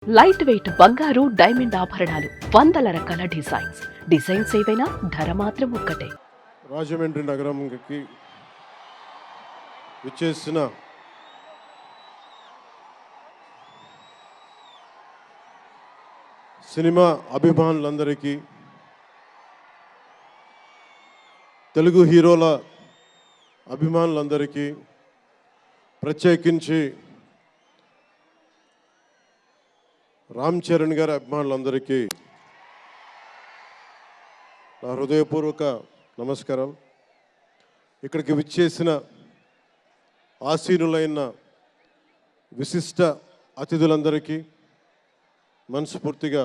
Light weight బంగారు diamond ఆభరణాలు, వందల రకాల డిజైన్స్ ఏవైనా ధర మాత్రం ఒక్కటే. రాజమండ్రి నగరంకి విచ్చేసిన సినిమా అభిమానులందరికీ, తెలుగు హీరోల అభిమానులందరికీ, ప్రత్యేకించి రామ్ చరణ్ గారి అభిమానులందరికీ నా హృదయపూర్వక నమస్కారం. ఇక్కడికి విచ్చేసిన ఆసీనులైన విశిష్ట అతిథులందరికీ మనస్ఫూర్తిగా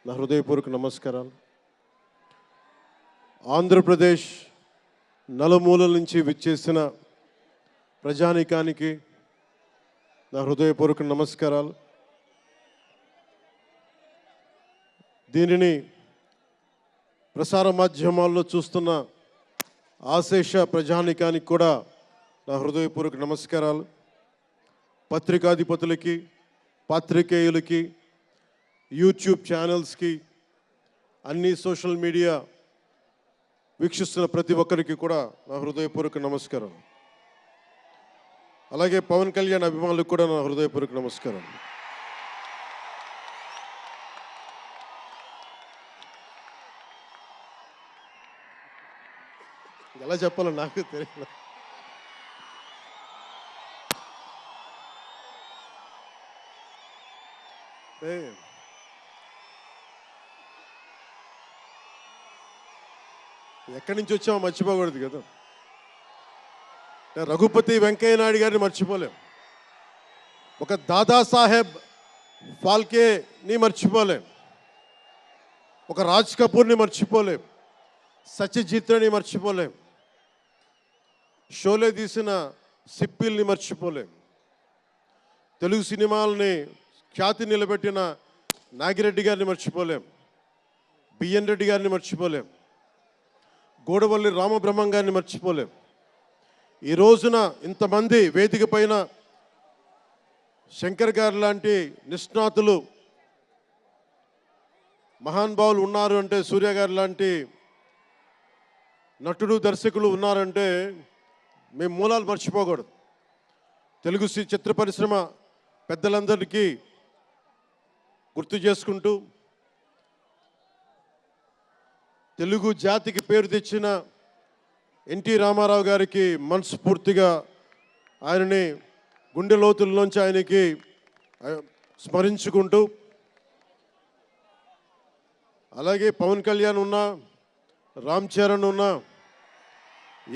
నా హృదయపూర్వక నమస్కారాలు. ఆంధ్రప్రదేశ్ నలుమూలల నుంచి విచ్చేసిన ప్రజానీకానికి నా హృదయపూర్వక నమస్కారాలు. దీనిని ప్రసార మాధ్యమాల్లో చూస్తున్న ఆశేష ప్రజానీకానికి కూడా నా హృదయపూర్వక నమస్కారాలు. పత్రికాధిపతులకి, పాత్రికేయులకి, యూట్యూబ్ ఛానల్స్కి, అన్ని సోషల్ మీడియా వీక్షిస్తున్న ప్రతి ఒక్కరికి కూడా నా హృదయపూర్వక నమస్కారం. అలాగే పవన్ కళ్యాణ్ అభిమానులకు కూడా నా హృదయపూర్వక నమస్కారం. ఎలా చెప్పాలో నాకు తెలియదు. ఎక్కడి నుంచి వచ్చామో మర్చిపోకూడదు కదా. రఘుపతి వెంకయ్య నాయుడు గారిని మర్చిపోలేం, ఒక దాదాసాహెబ్ ఫాల్కేని మర్చిపోలేం, ఒక రాజ్ కపూర్ని మర్చిపోలేం, సత్యజిత్ని మర్చిపోలేం, షోలే తీసిన సిప్పిల్ని మర్చిపోలేం, తెలుగు సినిమాలని ఖ్యాతి నిలబెట్టిన నాగిరెడ్డి గారిని మర్చిపోలేం, బిఎన్ రెడ్డి గారిని మర్చిపోలేం, గోడవల్లి రామబ్రహ్మం గారిని మర్చిపోలేం. ఈ రోజున ఇంతమంది వేదిక పైన శంకర్ గారు లాంటి నిష్ణాతులు, మహానుభావులు ఉన్నారు అంటే, సూర్య గారు లాంటి నటుడు, దర్శకులు ఉన్నారంటే మేము మూలాలు మర్చిపోకూడదు. తెలుగు చిత్ర పరిశ్రమ పెద్దలందరికీ గుర్తు చేసుకుంటూ, తెలుగు జాతికి పేరు తెచ్చిన ఎన్టీ రామారావు గారికి మనస్ఫూర్తిగా ఆయనని గుండె లోతుల్లోంచి ఆయనకి స్మరించుకుంటూ, అలాగే పవన్ కళ్యాణ్ ఉన్నా, రామ్ చరణ్ ఉన్నా,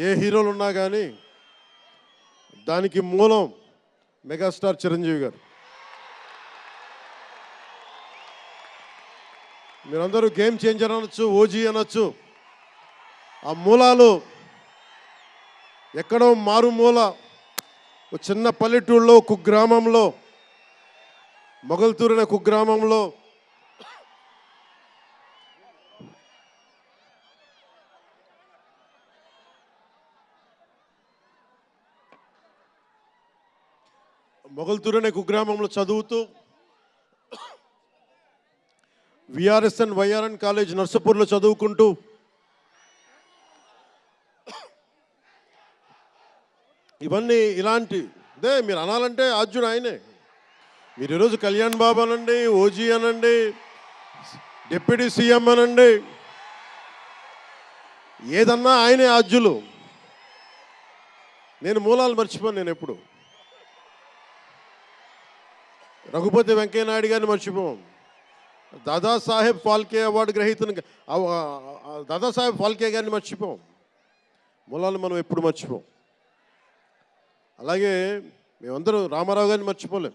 ఏ హీరోలు ఉన్నా కానీ దానికి మూలం మెగాస్టార్ చిరంజీవి గారు. మీరందరూ గేమ్ చేంజర్ అనొచ్చు, ఓజీ అనొచ్చు. ఆ మూలాలు ఎక్కడో మారుమూల ఒక చిన్న పల్లెటూళ్ళలో, కుగ్రామంలో, మొగల్తూరు అనే కుగ్రామంలో కుగ్రామంలో చదువుతూ విఆర్ఎస్ఎన్ వైఆర్ఎన్ కాలేజ్ నర్సపూర్లో చదువుకుంటూ ఇవన్నీ ఇలాంటిదే మీరు అనాలంటే ఆద్యుడు ఆయనే. మీరు ఈరోజు కళ్యాణ్ బాబు అనండి, ఓజీ అనండి, డిప్యూటీ సీఎం అనండి, ఏదన్నా ఆయనే ఆద్యులు. నేను మూలాలు మర్చిపోను. నేను ఎప్పుడు రఘుపతి వెంకయ్య నాయుడు గారిని మర్చిపోం, దాదాసాహెబ్ ఫాల్కే అవార్డు గ్రహీతను దాదాసాహెబ్ ఫాల్కే గారిని మర్చిపోం. మూలాలు మనం ఎప్పుడు మర్చిపోం. అలాగే మేమందరూ రామారావు గారిని మర్చిపోలేం.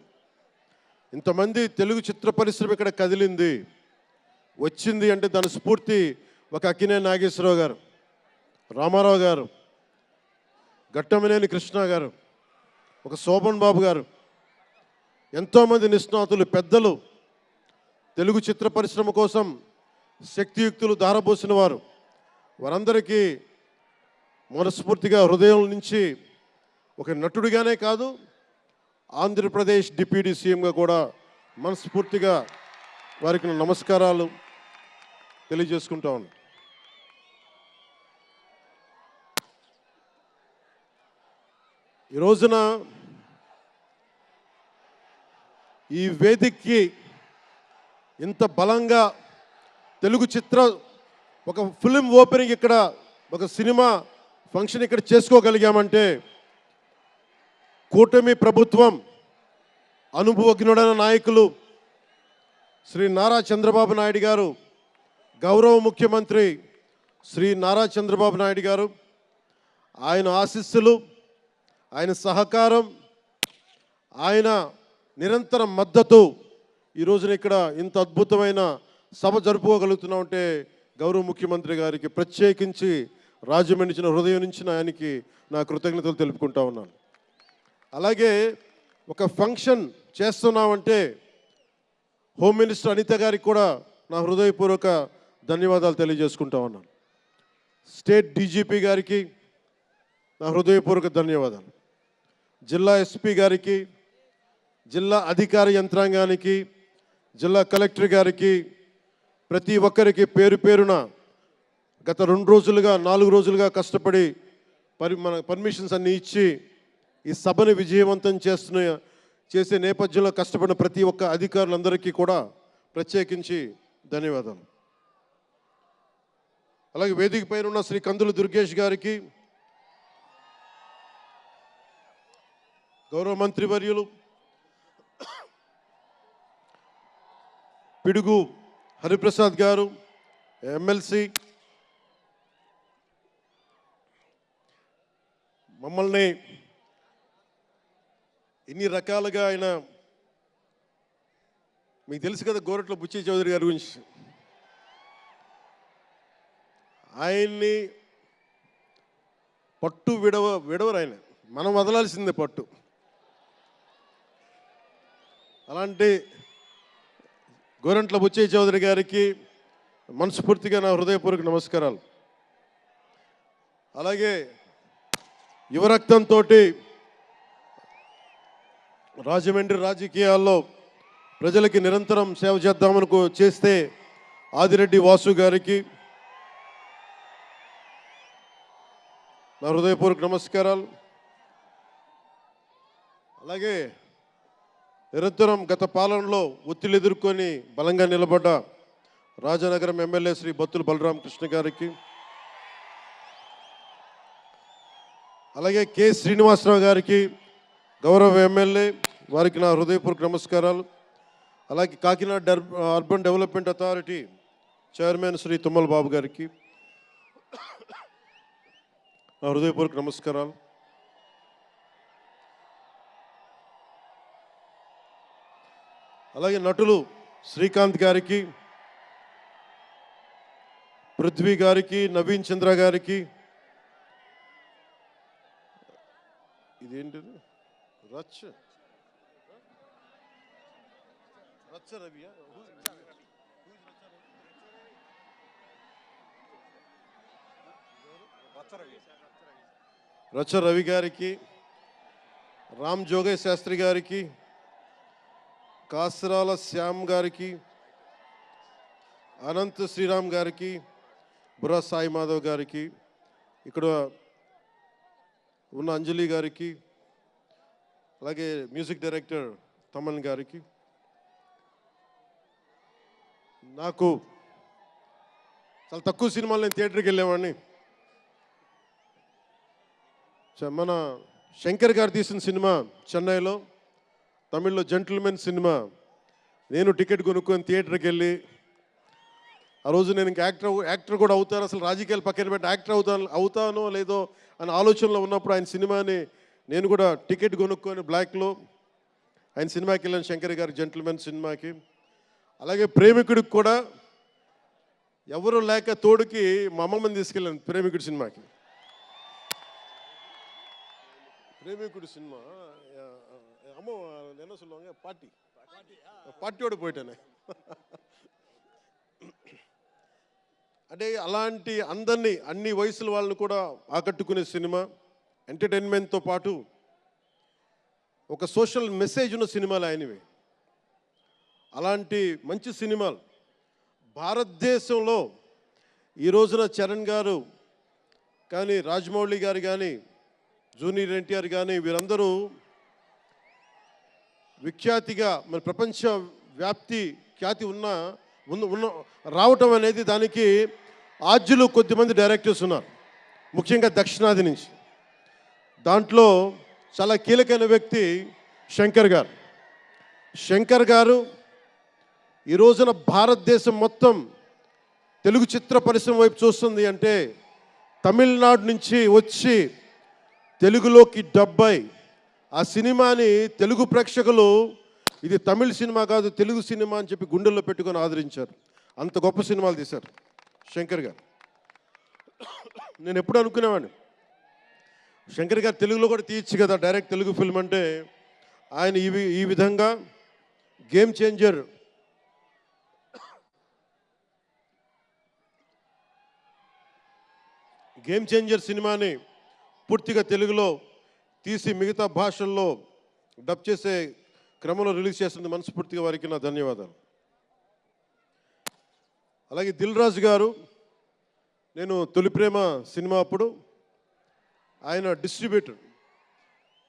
ఇంతమంది తెలుగు చిత్ర పరిశ్రమ ఇక్కడ కదిలింది, వచ్చింది అంటే దాని స్ఫూర్తి ఒక అక్కినేని నాగేశ్వరరావు గారు, రామారావు గారు, ఘట్టమనేని కృష్ణ గారు, ఒక శోభన్ బాబు గారు, ఎంతోమంది నిష్ణాతులు, పెద్దలు, తెలుగు చిత్ర పరిశ్రమ కోసం శక్తియుక్తులు ధారపోసిన వారు. వారందరికీ మనస్ఫూర్తిగా హృదయం నుంచి ఒక నటుడిగానే కాదు, ఆంధ్రప్రదేశ్ డిప్యూటీ సీఎంగా కూడా మనస్ఫూర్తిగా వారికి నా నమస్కారాలు తెలియజేసుకుంటా ఉన్నాను. ఈ రోజున ఈ వేదికకి ఇంత బలంగా తెలుగు ఒక ఫిలిం ఓపెనింగ్ ఇక్కడ, ఒక సినిమా ఫంక్షన్ ఇక్కడ చేసుకోగలిగామంటే కూటమి ప్రభుత్వం, అనుభవజ్ఞుడైన నాయకులు శ్రీ నారా చంద్రబాబు నాయుడు గారు, గౌరవ ముఖ్యమంత్రి శ్రీ నారా చంద్రబాబు నాయుడు గారు, ఆయన ఆశీస్సులు, ఆయన సహకారం, ఆయన నిరంతర మద్దతు ఈ రోజున ఇక్కడ ఇంత అద్భుతమైన సభ జరుపుకోగలుగుతున్నామంటే గౌరవ ముఖ్యమంత్రి గారికి ప్రత్యేకించి రాజమండ్రి హృదయం నుంచి ఆయనకి నా కృతజ్ఞతలు తెలుపుకుంటా ఉన్నాను. అలాగే ఒక ఫంక్షన్ చేస్తున్నామంటే హోమ్ మినిస్టర్ అనిత గారికి కూడా నా హృదయపూర్వక ధన్యవాదాలు తెలియజేసుకుంటా ఉన్నాను. స్టేట్ డీజీపీ గారికి నా హృదయపూర్వక ధన్యవాదాలు. జిల్లా ఎస్పీ గారికి, జిల్లా అధికార యంత్రాంగానికి, జిల్లా కలెక్టర్ గారికి, ప్రతి ఒక్కరికి పేరు పేరున గత 4 రోజులుగా కష్టపడి మన పర్మిషన్స్ అన్నీ ఇచ్చి ఈ సభను విజయవంతం చేసే నేపథ్యంలో కష్టపడిన ప్రతి ఒక్క అధికారులందరికీ కూడా ప్రత్యేకించి ధన్యవాదాలు. అలాగే వేదిక పైన ఉన్న శ్రీ కందులు దుర్గేష్ గారికి, గౌరవ మంత్రివర్యులు పిడుగు హరిప్రసాద్ గారు, ఎమ్మెల్సీ, మమ్మల్ని ఇన్ని రకాలుగా ఆయన, మీకు తెలుసు కదా గోరట్ల బుచ్చి చౌదరి గారి గురించి, ఆయన్ని పట్టు విడవరు ఆయన, మనం వదలాల్సిందే పట్టు. అలాంటి గోరంట్ల బుచ్చయ్య చౌదరి గారికి మనస్ఫూర్తిగా నా హృదయపూర్వక నమస్కారాలు. అలాగే యువరక్తంతో రాజమండ్రి రాజకీయాల్లో ప్రజలకి నిరంతరం సేవ చేద్దామని చేస్తే ఆదిరెడ్డి వాసు గారికి నా హృదయపూర్వక నమస్కారాలు. అలాగే నిరంతరం గత పాలనలో ఒత్తిళ్లు ఎదుర్కొని బలంగా నిలబడ్డ రాజనగరం ఎమ్మెల్యే శ్రీ బత్తుల బలరామకృష్ణ గారికి, అలాగే కె శ్రీనివాసరావు గారికి, గౌరవ ఎమ్మెల్యే, వారికి నా హృదయపూర్వక నమస్కారాలు. అలాగే Kakinada urban development authority chairman Shri Tummala Babu గారికి నా హృదయపూర్వక నమస్కారాలు. అలాగే నటులు శ్రీకాంత్ గారికి, పృథ్వీ గారికి, నవీన్ చంద్ర గారికి, ఇదేంటిది రచ్చ రవియా, రచ్చ రవి గారికి, రామ్ జోగయ్య శాస్త్రి గారికి, కాసరాల శ్యామ్ గారికి, అనంత్ శ్రీరామ్ గారికి, బుర్రా సాయి మాధవ్ గారికి, ఇక్కడ ఉన్న అంజలి గారికి, అలాగే మ్యూజిక్ డైరెక్టర్ తమన్ గారికి, నాకు చాలా తక్కువ సినిమాలు నేను థియేటర్కి వెళ్ళేవాడిని. మన శంకర్ గారు తీసిన సినిమా చెన్నైలో, తమిళ్లో జెంటిల్మెన్ సినిమా, నేను టికెట్ కొనుక్కొని థియేటర్కి వెళ్ళి, ఆ రోజు నేను ఇంకా యాక్టర్ కూడా అవుతాను, అసలు రాజకీయాలు పక్కన పెట్టి యాక్టర్ అవుతానో లేదో అని ఆలోచనలో ఉన్నప్పుడు ఆయన సినిమాని నేను కూడా టికెట్ కొనుక్కొని బ్లాక్లో ఆయన సినిమాకి వెళ్ళాను, శంకర్ గారి జెంటిల్మెన్ సినిమాకి. అలాగే ప్రేమికుడికి కూడా ఎవరు లేక తోడుకి మా అమ్మమ్మని తీసుకెళ్ళాను ప్రేమికుడి సినిమాకి. ప్రేమికుడి సినిమా అమ్మో என்ன சொல்லுவாங்க పార్టీயோடு పోయిటానే. అంటే అలాంటి అందరినీ, అన్ని వయసుల వాళ్ళని కూడా ఆకట్టుకునే సినిమా, ఎంటర్టైన్మెంట్తో పాటు ఒక సోషల్ మెసేజ్ ఉన్న సినిమాలు ఆయనవి. అలాంటి మంచి సినిమాలు భారతదేశంలో ఈ రోజున చరణ్ గారు కానీ, రాజమౌళి గారు కానీ, జూనియర్ ఎన్టీఆర్ కానీ వీరందరూ విఖ్యాతిగా మన ప్రపంచ ఖ్యాతి ఉన్న రావటం అనేది దానికి ఆద్యులు కొద్దిమంది డైరెక్టర్స్ ఉన్నారు, ముఖ్యంగా దక్షిణాది నుంచి. దాంట్లో చాలా కీలకమైన వ్యక్తి శంకర్ గారు ఈ రోజున భారతదేశం మొత్తం తెలుగు చిత్ర పరిశ్రమ వైపు చూస్తుంది అంటే తమిళనాడు నుంచి వచ్చి తెలుగులోకి డబ్బై ఆ సినిమాని తెలుగు ప్రేక్షకులు ఇది తమిళ సినిమా కాదు తెలుగు సినిమా అని చెప్పి గుండెల్లో పెట్టుకొని ఆదరించారు. అంత గొప్ప సినిమాలు తీశారు శంకర్ గారు. నేను ఎప్పుడు అనుకునేవాడిని శంకర్ గారు తెలుగులో కూడా తీయచ్చు కదా డైరెక్ట్ తెలుగు ఫిల్మ్ అంటే. ఆయన ఈ విధంగా గేమ్ చేంజర్ సినిమాని పూర్తిగా తెలుగులో తీసి మిగతా భాషల్లో డబ్ చేసే క్రమంలో రిలీజ్ చేస్తుంది. మనస్ఫూర్తిగా వారికి నా ధన్యవాదాలు. అలాగే దిల్ రాజు గారు, నేను తొలి ప్రేమ సినిమా అప్పుడు ఆయన డిస్ట్రిబ్యూటర్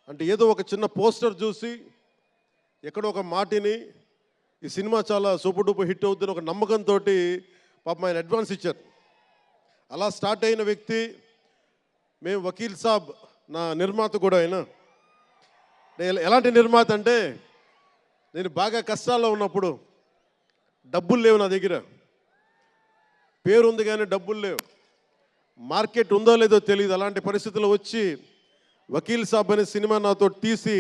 అంటే ఏదో ఒక చిన్న పోస్టర్ చూసి ఎక్కడో ఒక మాటిని ఈ సినిమా చాలా సూపర్ డూపర్ హిట్ అవుతుందని ఒక నమ్మకంతో పాపం ఆయన అడ్వాన్స్ ఇచ్చారు. అలా స్టార్ట్ అయిన వ్యక్తి. మేము వకీల్ సాబ్ నా నిర్మాత కూడా అయినా. ఎలాంటి నిర్మాత అంటే నేను బాగా కష్టాల్లో ఉన్నప్పుడు డబ్బులు లేవు నా దగ్గర, పేరు ఉంది కానీ డబ్బులు లేవు, మార్కెట్ ఉందో లేదో తెలియదు. అలాంటి పరిస్థితుల్లో వచ్చి వకీల్ సాబ్ అనే సినిమా నాతో తీసి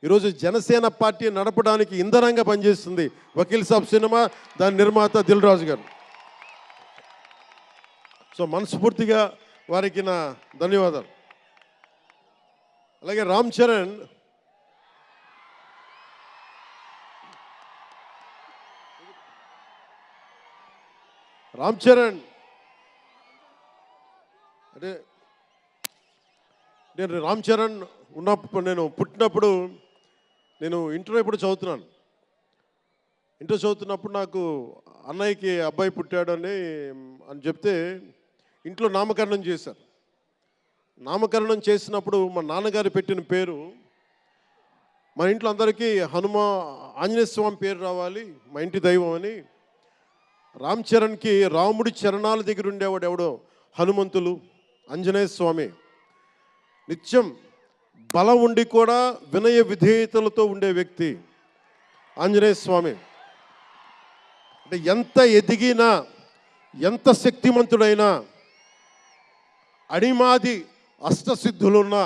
ఈరోజు జనసేన పార్టీ నడపడానికి ఇంధనంగా పనిచేస్తుంది వకీల్ సాబ్ సినిమా. దాని నిర్మాత దిల్ రాజు గారు. సో మనస్ఫూర్తిగా వారికి నా ధన్యవాదాలు. అలాగే రామ్ చరణ్ అంటే నేను రామ్ చరణ్ ఉన్నప్పుడు నేను పుట్టినప్పుడు నేను ఇంటర్ ఇప్పుడు చదువుతున్నాను. ఇంటర్ చదువుతున్నప్పుడు నాకు అన్నయ్యకి అబ్బాయి పుట్టాడు అని చెప్తే ఇంట్లో నామకరణం చేశారు. నామకరణం చేసినప్పుడు మా నాన్నగారు పెట్టిన పేరు మా ఇంట్లో అందరికీ ఆంజనేయ స్వామి పేరు రావాలి, మా ఇంటి దైవం అని. రామ్ చరణ్కి రాముడి చరణాల దగ్గర ఉండేవాడు ఎవడో హనుమంతులు, ఆంజనేయ స్వామి. నిత్యం బలం ఉండి కూడా వినయ విధేయతలతో ఉండే వ్యక్తి ఆంజనేయ స్వామి. అంటే ఎంత ఎదిగినా ఎంత శక్తిమంతుడైనా అణిమాది అష్టసిద్ధులున్నా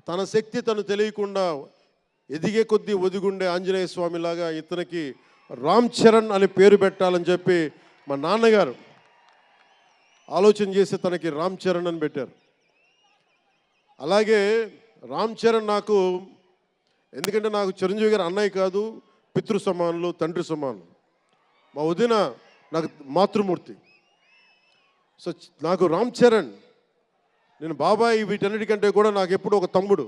తన శక్తి తను తెలియకుండా ఎదిగే కొద్దీ ఒదిగుండే ఆంజనేయ స్వామిలాగా ఇతనికి రామ్ చరణ్ అని పేరు పెట్టాలని చెప్పి మా నాన్నగారు ఆలోచన చేసి తనకి రామ్ చరణ్ అని పెట్టారు. అలాగే రామ్ చరణ్ నాకు ఎందుకంటే నాకు చిరంజీవి గారు అన్నయ్య కాదు, పితృ సమానులు, తండ్రి సమానులు. మా వదిన నాకు మాతృమూర్తి. సో నాకు రామ్ చరణ్, నేను బాబాయ్ వీటన్నిటికంటే కూడా నాకు ఎప్పుడు ఒక తమ్ముడు.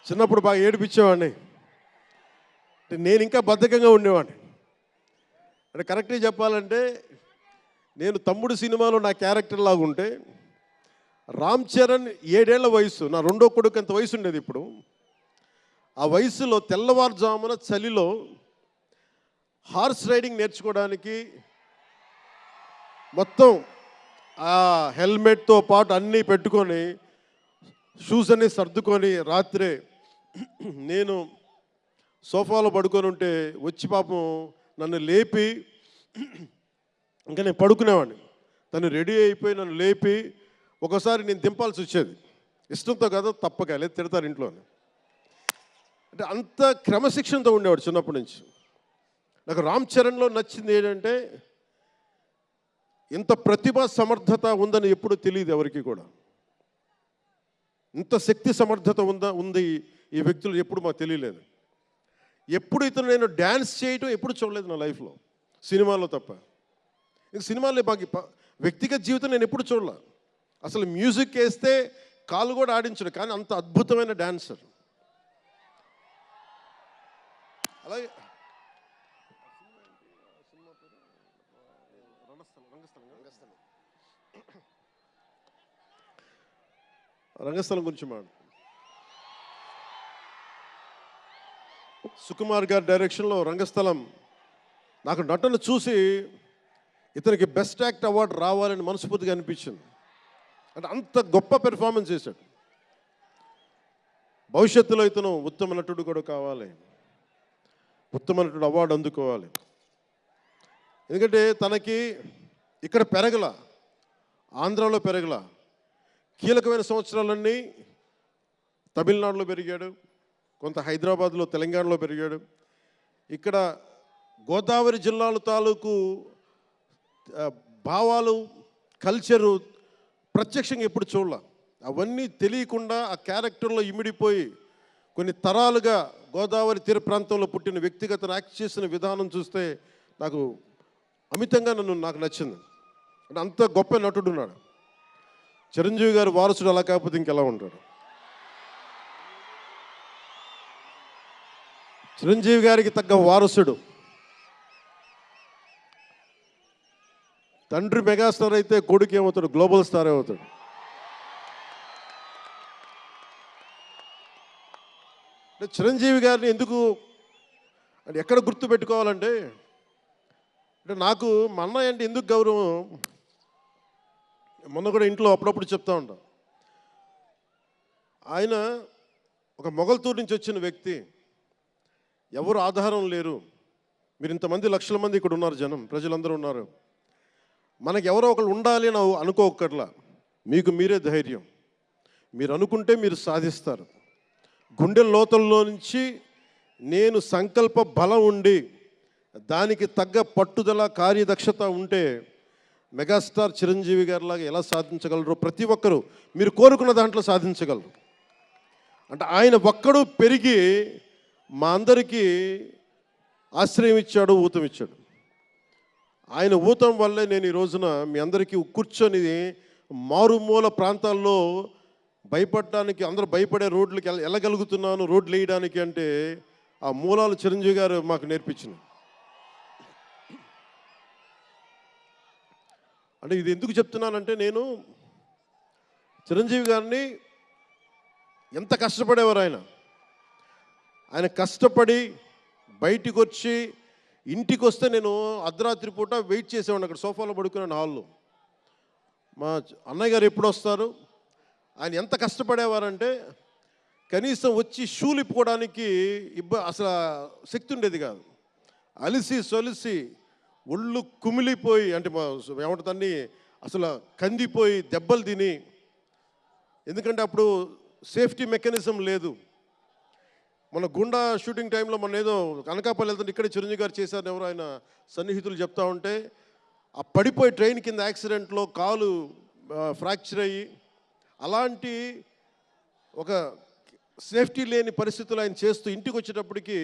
చిన్నప్పుడు బాగా ఏడిపించేవాడిని, నేను ఇంకా బద్ధకంగా ఉండేవాడిని. అంటే కరెక్ట్గా చెప్పాలంటే నేను తమ్ముడు సినిమాలో నా క్యారెక్టర్ లాగా ఉంటే రామ్ చరణ్ 7 ఏళ్ల వయసు, నా రెండో కొడుకు అంత వయసు ఉండేది. ఇప్పుడు ఆ వయసులో తెల్లవారుజామున చలిలో హార్స్ రైడింగ్ నేర్చుకోవడానికి మొత్తం ఆ హెల్మెట్తో పాటు అన్నీ పెట్టుకొని షూస్ అన్నీ సర్దుకొని రాత్రే నేను సోఫాలో పడుకొని ఉంటే వచ్చి పాపం నన్ను లేపి, ఇంకా నేను పడుకునేవాడిని, తను రెడీ అయిపోయి నన్ను లేపి ఒకసారి నేను దింపాల్సి వచ్చేది. ఇష్టంతో కదా, తప్పక లేదు తిడతారు ఇంట్లో. అంటే అంత క్రమశిక్షణతో ఉండేవాడు చిన్నప్పటి నుంచి. నాకు రామ్ చరణ్లో నచ్చింది ఏంటంటే ఇంత ప్రతిభ సమర్థత ఉందని ఎప్పుడు తెలియదు ఎవరికి కూడా. ఇంత శక్తి సమర్థత ఉంది ఈ వ్యక్తులు ఎప్పుడు మాకు తెలియలేదు. ఎప్పుడు ఇతను నేను డ్యాన్స్ చేయటం ఎప్పుడు చూడలేదు నా లైఫ్లో, సినిమాలో తప్ప. ఇంక సినిమాలో మాకు వ్యక్తిగత జీవితం నేను ఎప్పుడు చూడలే. అసలు మ్యూజిక్ వేస్తే కాలు కూడా ఆడించడు, కానీ అంత అద్భుతమైన డాన్సర్. అలాగే రంగస్థలం గురించి మాట. సుకుమార్ గారి డైరెక్షన్లో రంగస్థలం నాకు నటన చూసి ఇతనికి బెస్ట్ యాక్ట్ అవార్డు రావాలని మనస్ఫూర్తిగా అనిపించింది. అంటే అంత గొప్ప పెర్ఫార్మెన్స్ చేశాడు. భవిష్యత్తులో ఇతను ఉత్తమ నటుడు కూడా కావాలి, ఉత్తమ నటుడు అవార్డు అందుకోవాలి. ఎందుకంటే తనకి ఇక్కడ పెరగల, ఆంధ్రాలో పెరగల, కీలకమైన సంవత్సరాలన్నీ తమిళనాడులో పెరిగాడు, కొంత హైదరాబాద్లో తెలంగాణలో పెరిగాడు. ఇక్కడ గోదావరి జిల్లాల తాలూకు భావాలు, కల్చరు ప్రత్యక్షంగా ఎప్పుడు చూడాల. అవన్నీ తెలియకుండా ఆ క్యారెక్టర్లో ఇమిడిపోయి కొన్ని తరాలుగా గోదావరి తీర ప్రాంతంలో పుట్టిన వ్యక్తిగత యాక్ట్ చేసిన విధానం చూస్తే నాకు అమితంగా నాకు నచ్చింది. అంటే అంత గొప్ప నటుడు ఉన్నాడు. చిరంజీవి గారి వారసుడు అలా కాకపోతే ఇంకెలా ఉంటాడు? చిరంజీవి గారికి తగ్గ వారసుడు. తండ్రి మెగాస్టార్ అయితే కొడుకు ఏమవుతాడు? గ్లోబల్ స్టార్ అవుతాడు. అంటే చిరంజీవి గారిని ఎందుకు అంటే ఎక్కడ గుర్తు పెట్టుకోవాలంటే, అంటే నాకు మా అన్నయ్య అంటే ఎందుకు గౌరవం, మొన్న కూడా ఇంట్లో అప్పుడప్పుడు చెప్తా ఉంటాం. ఆయన ఒక మొగల్తూరు నుంచి వచ్చిన వ్యక్తి, ఎవరు ఆధారం లేరు. మీరు ఇంతమంది లక్షల మంది ఇక్కడ ఉన్నారు, జనం ప్రజలందరూ ఉన్నారు. మనకు ఎవరో ఒకళ్ళు ఉండాలి అని అనుకోకర్లా, మీకు మీరే ధైర్యం. మీరు అనుకుంటే మీరు సాధిస్తారు. గుండె లోతుల్లో నుంచి నేను సంకల్ప బలం ఉండి దానికి తగ్గ పట్టుదల, కార్యదక్షత ఉంటే మెగాస్టార్ చిరంజీవి గారిలాగా ఎలా సాధించగలరో ప్రతి ఒక్కరూ మీరు కోరుకున్న దాంట్లో సాధించగలరు. అంటే ఆయన ఒక్కడు పెరిగి మా అందరికీ ఆశ్రయం ఇచ్చాడు, ఊతం ఇచ్చాడు. ఆయన ఊతం వల్లే నేను ఈ రోజున మీ అందరికీ కూర్చొని మారుమూల ప్రాంతాల్లో భయపడడానికి, అందరూ భయపడే రోడ్లకి వెళ్ళగలుగుతున్నాను, రోడ్లు వేయడానికి. అంటే ఆ మూలాలు చిరంజీవి గారు మాకు నేర్పించింది. అంటే ఇది ఎందుకు చెప్తున్నానంటే, నేను చిరంజీవి గారిని ఎంత కష్టపడేవారు ఆయన కష్టపడి బయటికి వచ్చి ఇంటికి వస్తే నేను అర్ధరాత్రి పూట వెయిట్ చేసేవాడిని అక్కడ సోఫాలో పడుకున్నాను హాల్లో. మా అన్నయ్య గారు ఎప్పుడు వస్తారు, ఆయన ఎంత కష్టపడేవారంటే కనీసం వచ్చి షూలు ఇప్పుకోవడానికి అసలు శక్తి ఉండేది కాదు. అలిసి సొలిసి ఒళ్ళు కుమిలిపోయి, అంటే ఏమంటుందని అసలు కందిపోయి దెబ్బలు తిని, ఎందుకంటే అప్పుడు సేఫ్టీ మెకానిజం లేదు. మన గుండా షూటింగ్ టైంలో మన ఏదో అనకాపల్లి వెళ్తుంటే ఇక్కడే చిరంజీవి గారు చేశారని ఎవరు ఆయన సన్నిహితులు చెప్తా ఉంటే, ఆ పడిపోయి ట్రైన్ కింద యాక్సిడెంట్లో కాలు ఫ్రాక్చర్ అయ్యి, అలాంటి ఒక సేఫ్టీ లేని పరిస్థితులు ఆయన చేస్తూ ఇంటికి వచ్చేటప్పటికి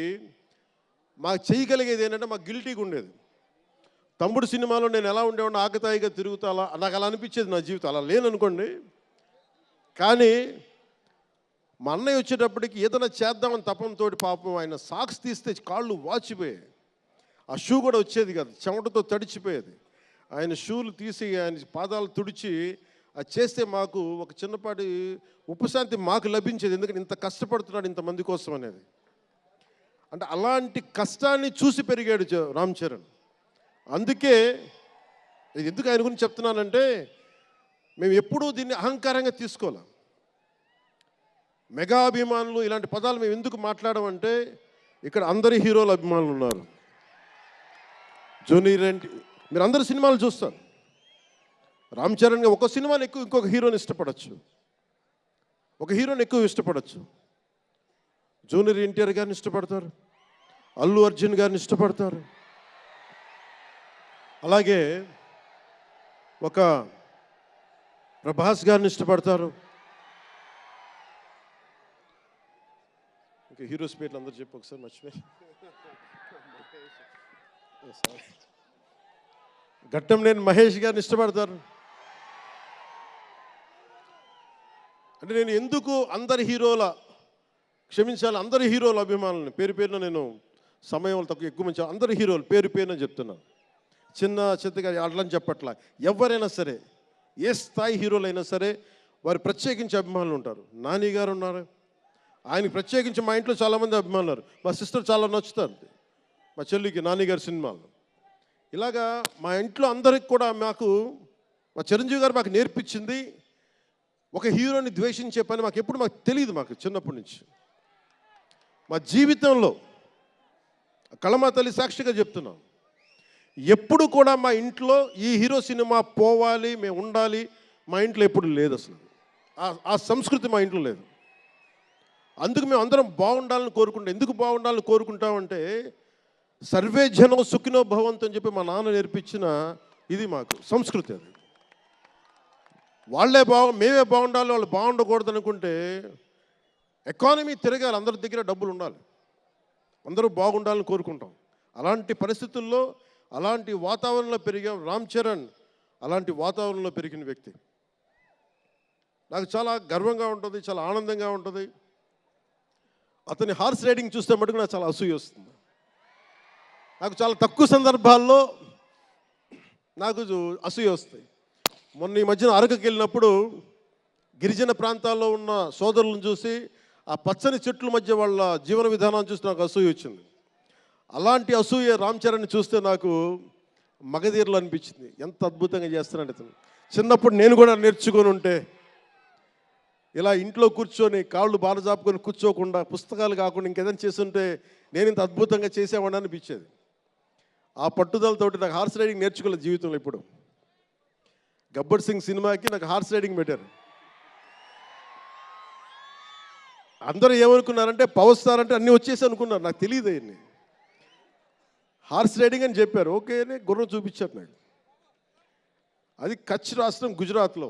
మాకు చేయగలిగేది ఏంటంటే, మాకు గిల్టీగా ఉండేది. తమ్ముడు సినిమాలో నేను ఎలా ఉండేవాడిని, ఆకతాయిగా తిరుగుతా, అలా నాకు అలా అనిపించేది నా జీవితం. అలా లేననుకోండి, కానీ మా అన్నయ్య వచ్చేటప్పటికి ఏదైనా చేద్దామని తపంతో పాపం ఆయన సాక్స్ తీస్తే కాళ్ళు వాచిపోయాయి. ఆ షూ కూడా వచ్చేది కాదు, చెమటతో తడిచిపోయేది. ఆయన షూలు తీసి ఆయన పాదాలు తుడిచి అది చేస్తే మాకు ఒక చిన్నపాటి ఉపశాంతి మాకు లభించేది. ఎందుకంటే ఇంత కష్టపడుతున్నాడు ఇంతమంది కోసం అనేది. అంటే అలాంటి కష్టాన్ని చూసి పెరిగాడు రామ్ చరణ్. అందుకే ఎందుకు ఆయన గురించి చెప్తున్నానంటే, మేము ఎప్పుడూ దీన్ని అహంకారంగా తీసుకోవాలి. మెగా అభిమానులు ఇలాంటి పదాలు మేము ఎందుకు మాట్లాడమంటే, ఇక్కడ అందరి హీరోల అభిమానులు ఉన్నారు. జూనియర్ ఎన్టీ, మీరు అందరు సినిమాలు చూస్తారు. రామ్ చరణ్ ఒక సినిమాని ఎక్కువ ఇంకొక హీరోని ఇష్టపడచ్చు, ఒక హీరోని ఎక్కువ ఇష్టపడచ్చు. జూనియర్ ఎన్టీఆర్ గారిని ఇష్టపడతారు, అల్లు అర్జున్ గారిని ఇష్టపడతారు, అలాగే ఒక ప్రభాస్ గారిని ఇష్టపడతారు. ఇంకా హీరోస్ పేర్లు అందరూ చెప్పి ఒకసారి మర్చిపోయి. ఘట్టంనేని మహేష్ గారిని ఇష్టపడతారు. అంటే నేను ఎందుకు అందరి హీరోల క్షమించాలి, అందరి హీరోల అభిమానులను పేరు పేరున నేను సమయం తక్కువ ఎక్కువ మంచి అందరి హీరోలు పేరు పేరున చెప్తున్నాను. చిన్న చిత్తగా అట్లని చెప్పట్లా. ఎవరైనా సరే, ఏ స్థాయి హీరోలైనా సరే వారు ప్రత్యేకించి అభిమానులు ఉంటారు. నాని గారు ఉన్నారు, ఆయనకి ప్రత్యేకించి మా ఇంట్లో చాలామంది అభిమానులు ఉన్నారు. మా సిస్టర్ చాలా నచ్చుతారు మా చెల్లికి నాని గారి సినిమాలు. ఇలాగా మా ఇంట్లో అందరికి కూడా మా చిరంజీవి గారు మాకు నేర్పించింది ఒక హీరోని ద్వేషించే పని మాకు తెలియదు. మాకు చిన్నప్పటి నుంచి మా జీవితంలో కళమా తల్లి సాక్షిగా చెప్తున్నాం, ఎప్పుడు కూడా మా ఇంట్లో ఈ హీరో సినిమా పోవాలి, మేము ఉండాలి మా ఇంట్లో ఎప్పుడు లేదు. అసలు ఆ సంస్కృతి మా ఇంట్లో లేదు. అందుకు మేము అందరం బాగుండాలని కోరుకుంటాం. ఎందుకు బాగుండాలని కోరుకుంటామంటే సర్వే జనం సుఖినో భవంతు అని చెప్పి మా నాన్న నేర్పించిన ఇది మాకు సంస్కృతి. అది మేమే బాగుండాలి, వాళ్ళు బాగుండకూడదు అనుకుంటే ఎకానమీ తిరగాలి, అందరి దగ్గర డబ్బులు ఉండాలి, అందరూ బాగుండాలని కోరుకుంటాం. అలాంటి పరిస్థితుల్లో అలాంటి వాతావరణంలో పెరిగాం. రామ్ చరణ్ అలాంటి వాతావరణంలో పెరిగిన వ్యక్తి. నాకు చాలా గర్వంగా ఉంటుంది, చాలా ఆనందంగా ఉంటుంది. అతని హార్స్ రైడింగ్ చూస్తే మటుకు నాకు చాలా అసూయ వస్తుంది. నాకు చాలా తక్కువ సందర్భాల్లో నాకు అసూయ వస్తాయి. మొన్న ఈ మధ్యన అరకుకి వెళ్ళినప్పుడు గిరిజన ప్రాంతాల్లో ఉన్న సోదరులను చూసి ఆ పచ్చని చెట్ల మధ్య వాళ్ళ జీవన విధానాన్ని చూసి నాకు అసూయ వచ్చింది. అలాంటి అసూయ రామ్ చరణ్ని చూస్తే నాకు మగధీరలు అనిపించింది. ఎంత అద్భుతంగా చేస్తున్నాడు అతను. చిన్నప్పుడు నేను కూడా నేర్చుకొని ఉంటే ఇలా ఇంట్లో కూర్చొని కాళ్ళు బాలజాపుకొని కూర్చోకుండా, పుస్తకాలు కాకుండా ఇంకేదైనా చేస్తుంటే నేను ఇంత అద్భుతంగా చేసేవాడిని అనిపించేది. ఆ పట్టుదలతోటి నాకు హార్స్ రైడింగ్ నేర్చుకోలేదు జీవితంలో. ఇప్పుడు గబ్బర్ సింగ్ సినిమాకి నాకు హార్స్ రైడింగ్ పెట్టారు. అందరూ ఏమనుకున్నారంటే పవర్ స్టార్ అంటే అన్నీ వచ్చేసి అనుకున్నారు. నాకు తెలియదు అవన్నీ. హార్స్ రైడింగ్ అని చెప్పారు. ఓకే అని గుర్రం చూపించారు నాకు. అది కచ్ రాష్ట్రం గుజరాత్లో.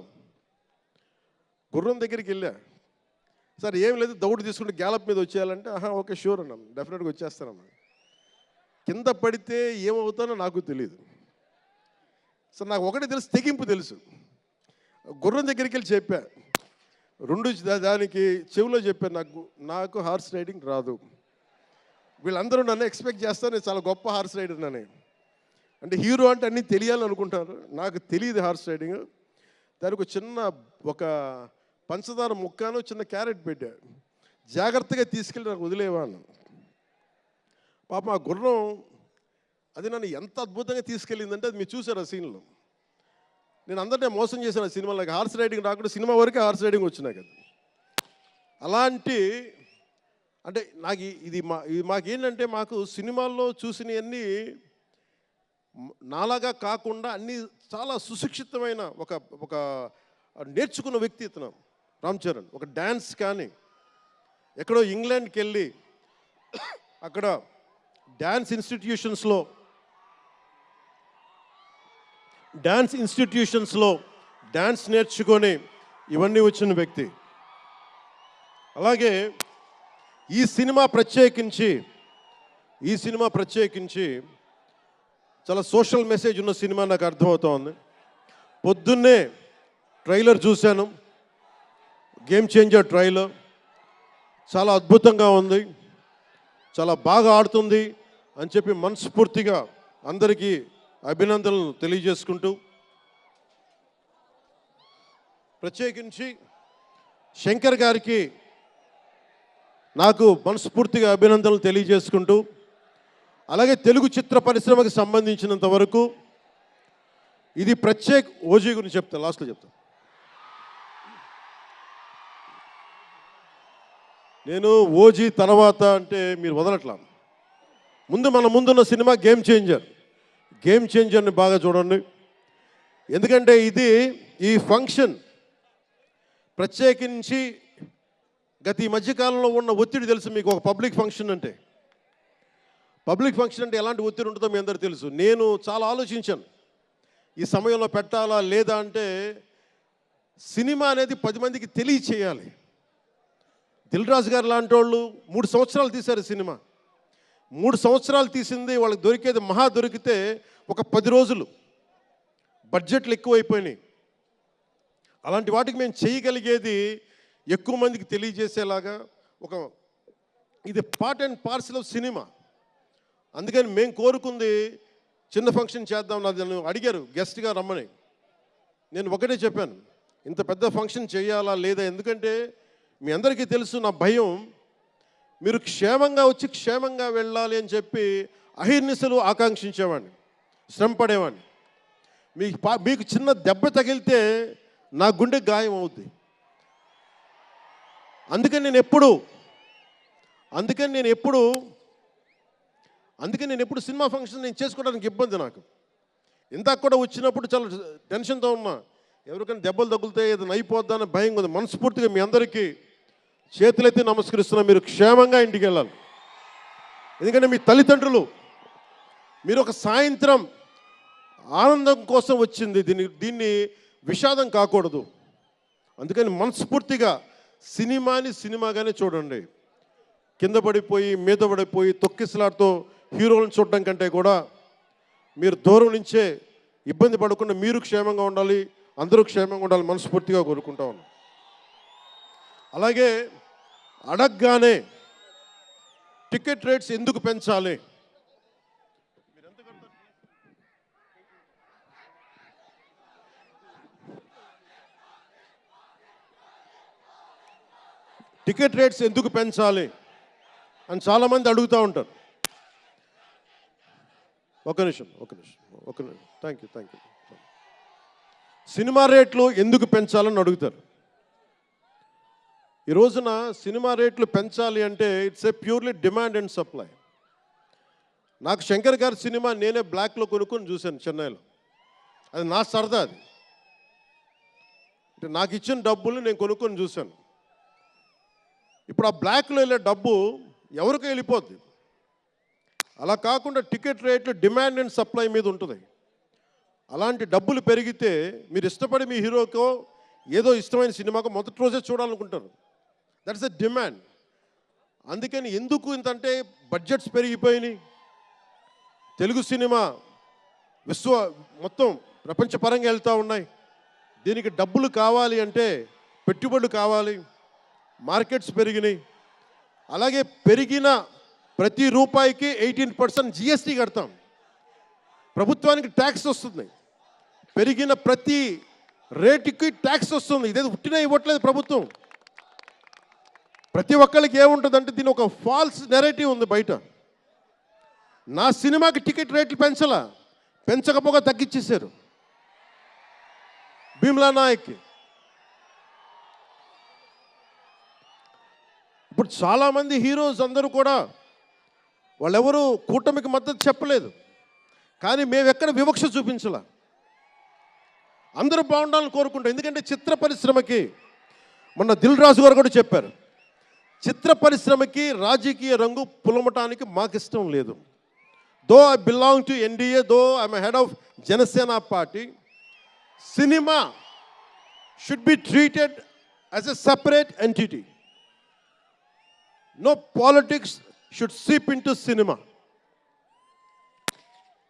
గుర్రం దగ్గరికి వెళ్ళా. సార్ ఏం లేదు, దౌడు తీసుకుంటే గ్యాలప్ మీద వచ్చేయాలంటే ఓకే షూర్ అన్నాను, డెఫినెట్గా వచ్చేస్తానన్నా. కింద పడితే ఏమవుతానో నాకు తెలియదు. సార్ నాకు ఒకటి తెలుసు, తెగింపు తెలుసు. గుర్రం దగ్గరికి వెళ్ళి చెప్పా, దానికి చెవిలో చెప్పాను, నాకు హార్స్ రైడింగ్ రాదు. వీళ్ళందరూ నన్ను ఎక్స్పెక్ట్ చేస్తారు నేను చాలా గొప్ప హార్స్ రైడర్ అని. అంటే హీరో అంటే అన్నీ తెలియాలని అనుకుంటారు. నాకు తెలియదు హార్స్ రైడింగ్. దానికి ఒక పంచదార ముక్కను చిన్న క్యారెట్ పెట్టా, జాగ్రత్తగా తీసుకెళ్ళి నాకు వదిలేవాను. పాప ఆ గుర్రం అది నన్ను ఎంత అద్భుతంగా తీసుకెళ్ళిందంటే అది మీరు చూసారు ఆ సీన్లో. నేను అందరినీ మోసం చేశాను ఆ సినిమాలో. నాకు హార్స్ రైడింగ్ రాకుండా సినిమా వరకే హార్స్ రైడింగ్ వచ్చినా కదా. అలాంటి అంటే నాకు ఇది మాకేంటంటే మాకు సినిమాల్లో చూసినవన్నీ నాలాగా కాకుండా అన్నీ చాలా సుశిక్షితమైన ఒక నేర్చుకున్న వ్యక్తి ఇతను రామ్ చరణ్. ఒక డ్యాన్స్ కానీ ఎక్కడో ఇంగ్లాండ్కి వెళ్ళి అక్కడ డ్యాన్స్ ఇన్స్టిట్యూషన్స్లో డ్యాన్స్ నేర్చుకొని ఇవన్నీ వచ్చిన వ్యక్తి. అలాగే ఈ సినిమా ప్రత్యేకించి చాలా సోషల్ మెసేజ్ ఉన్న సినిమా నాకు అర్థమవుతోంది. పొద్దున్నే ట్రైలర్ చూశాను, గేమ్ చేంజర్ ట్రైలర్. చాలా అద్భుతంగా ఉంది, చాలా బాగా ఆడుతుంది అని చెప్పి మనస్ఫూర్తిగా అందరికీ అభినందనలు తెలియజేసుకుంటూ, ప్రత్యేకించి శంకర్ గారికి నాకు మనస్ఫూర్తిగా అభినందనలు తెలియజేసుకుంటూ, అలాగే తెలుగు చిత్ర పరిశ్రమకు సంబంధించినంత వరకు ఇది ఓజీ గురించి చెప్తాను, లాస్ట్లో చెప్తాను. నేను ఓజీ తర్వాత అంటే మీరు వదలట్లా. మన ముందున్న సినిమా గేమ్ చేంజర్ని బాగా చూడండి. ఎందుకంటే ఈ ఫంక్షన్ ప్రత్యేకించి ఈ మధ్యకాలంలో ఉన్న ఒత్తిడి తెలుసు మీకు. ఒక పబ్లిక్ ఫంక్షన్ అంటే ఎలాంటి ఒత్తిడి ఉంటుందో మీ అందరికీ తెలుసు. నేను చాలా ఆలోచించాను ఈ సమయంలో పెట్టాలా లేదా అంటే, సినిమా అనేది 10 మందికి తెలియచేయాలి. దిల్ రాజు గారు లాంటి వాళ్ళు 3 సంవత్సరాలు తీశారు సినిమా. 3 సంవత్సరాలు తీసింది వాళ్ళకి దొరికేది దొరికితే ఒక 10 రోజులు. బడ్జెట్లు ఎక్కువైపోయినాయి. అలాంటి వాటికి మేము చేయగలిగేది ఎక్కువ మందికి తెలియజేసేలాగా ఒక ఇది part and parcel of cinema. అందుకని మేము కోరుకుంది చిన్న ఫంక్షన్ చేద్దాం. నన్ను అడిగారు గెస్ట్గా రమ్మని. నేను ఒకటే చెప్పాను, ఇంత పెద్ద ఫంక్షన్ చేయాలా లేదా, ఎందుకంటే మీ అందరికీ తెలుసు నా భయం. మీరు క్షేమంగా వచ్చి క్షేమంగా వెళ్ళాలి అని చెప్పి అహిర్నిశలు ఆకాంక్షించేవాడిని, శ్రమ పడేవాడిని. మీకు చిన్న దెబ్బ తగిలితే నా గుండె గాయం అవుద్ది. అందుకని నేను ఎప్పుడు సినిమా ఫంక్షన్ నేను చేసుకోవడానికి ఇబ్బంది నాకు. ఇందాక కూడా వచ్చినప్పుడు చాలా టెన్షన్తో ఉన్నా, ఎవరికైనా దెబ్బలు తగులుతాయి, ఏదైనా అయిపోద్దా అని భయం ఉంది. మనస్ఫూర్తిగా మీ అందరికీ చేతులెత్తి నమస్కరిస్తున్నా, మీరు క్షేమంగా ఇంటికి వెళ్ళాలి. ఎందుకంటే మీ తల్లిదండ్రులు, మీరు ఒక సాయంత్రం ఆనందం కోసం వచ్చింది, దీన్ని విషాదం కాకూడదు. అందుకని మనస్ఫూర్తిగా సినిమాని సినిమాగానే చూడండి. కింద పడిపోయి మీద పడిపోయి తొక్కిసలాడుతూ హీరోలను చూడడం కంటే కూడా మీరు దూరం నుంచే ఇబ్బంది పడకుండా మీరు క్షేమంగా ఉండాలి, అందరూ క్షేమంగా ఉండాలి మనస్ఫూర్తిగా కోరుకుంటా ఉన్నాం. అలాగే అడగగానే టికెట్ రేట్స్ ఎందుకు పెంచాలి, టికెట్ రేట్స్ ఎందుకు పెంచాలి అని చాలామంది అడుగుతూ ఉంటారు. ఒక నిమిషం థ్యాంక్ యూ. సినిమా రేట్లు ఎందుకు పెంచాలని అడుగుతారు. ఈ రోజున సినిమా రేట్లు పెంచాలి అంటే it's a purely demand and supply. నాకు శంకర్ గారి సినిమా నేనే బ్లాక్లో కొనుక్కొని చూశాను చెన్నైలో. అది నా సరదా. అది అంటే నాకు ఇచ్చిన డబ్బులు నేను కొనుక్కొని చూశాను. ఇప్పుడు ఆ బ్లాక్లో వెళ్ళే డబ్బు ఎవరికి వెళ్ళిపోద్ది. అలా కాకుండా టికెట్ రేట్లు డిమాండ్ అండ్ సప్లై మీద ఉంటుంది. అలాంటి డబ్బులు పెరిగితే మీరు ఇష్టపడి మీ హీరోకో ఏదో ఇష్టమైన సినిమాకో మొదటి రోజే చూడాలనుకుంటారు. That's a demand. అందుకని ఎందుకు ఇంతంటే బడ్జెట్స్ పెరిగిపోయినాయి. తెలుగు సినిమా మొత్తం ప్రపంచపరంగా వెళ్తూ ఉన్నాయి. దీనికి డబ్బులు కావాలి అంటే పెట్టుబడులు కావాలి, మార్కెట్స్ పెరిగినాయి. అలాగే పెరిగిన ప్రతి రూపాయికి 18% జిఎస్టీ కడతాం. ప్రభుత్వానికి ట్యాక్స్ వస్తుంది. పెరిగిన ప్రతి రేటుకి ట్యాక్స్ వస్తుంది. ఇదేదో ఉట్టినా ఇవ్వట్లేదు ప్రభుత్వం. ప్రతి ఒక్కరికి ఏముంటుందంటే దీని ఒక ఫాల్స్ నెరేటివ్ ఉంది బయట. నా సినిమాకి టికెట్ రేట్లు పెంచకపోగా తగ్గించేశారు. భీమ్లా నాయక్కి ఇప్పుడు చాలామంది హీరోస్ అందరూ కూడా వాళ్ళెవరూ కూటమికి మద్దతు చెప్పలేదు. కానీ మేము ఎక్కడ వివక్ష చూపించాల, అందరూ బాగుండాలని కోరుకుంటాం. ఎందుకంటే చిత్ర పరిశ్రమకి మొన్న దిల్ రాజు గారు కూడా చెప్పారు, చిత్ర పరిశ్రమకి రాజకీయ రంగు పులమటానికి మాకు ఇష్టం లేదు. Though I belong to NDA, though I'm head of Janasena party, cinema should be treated as a separate entity. No politics should seep into cinema.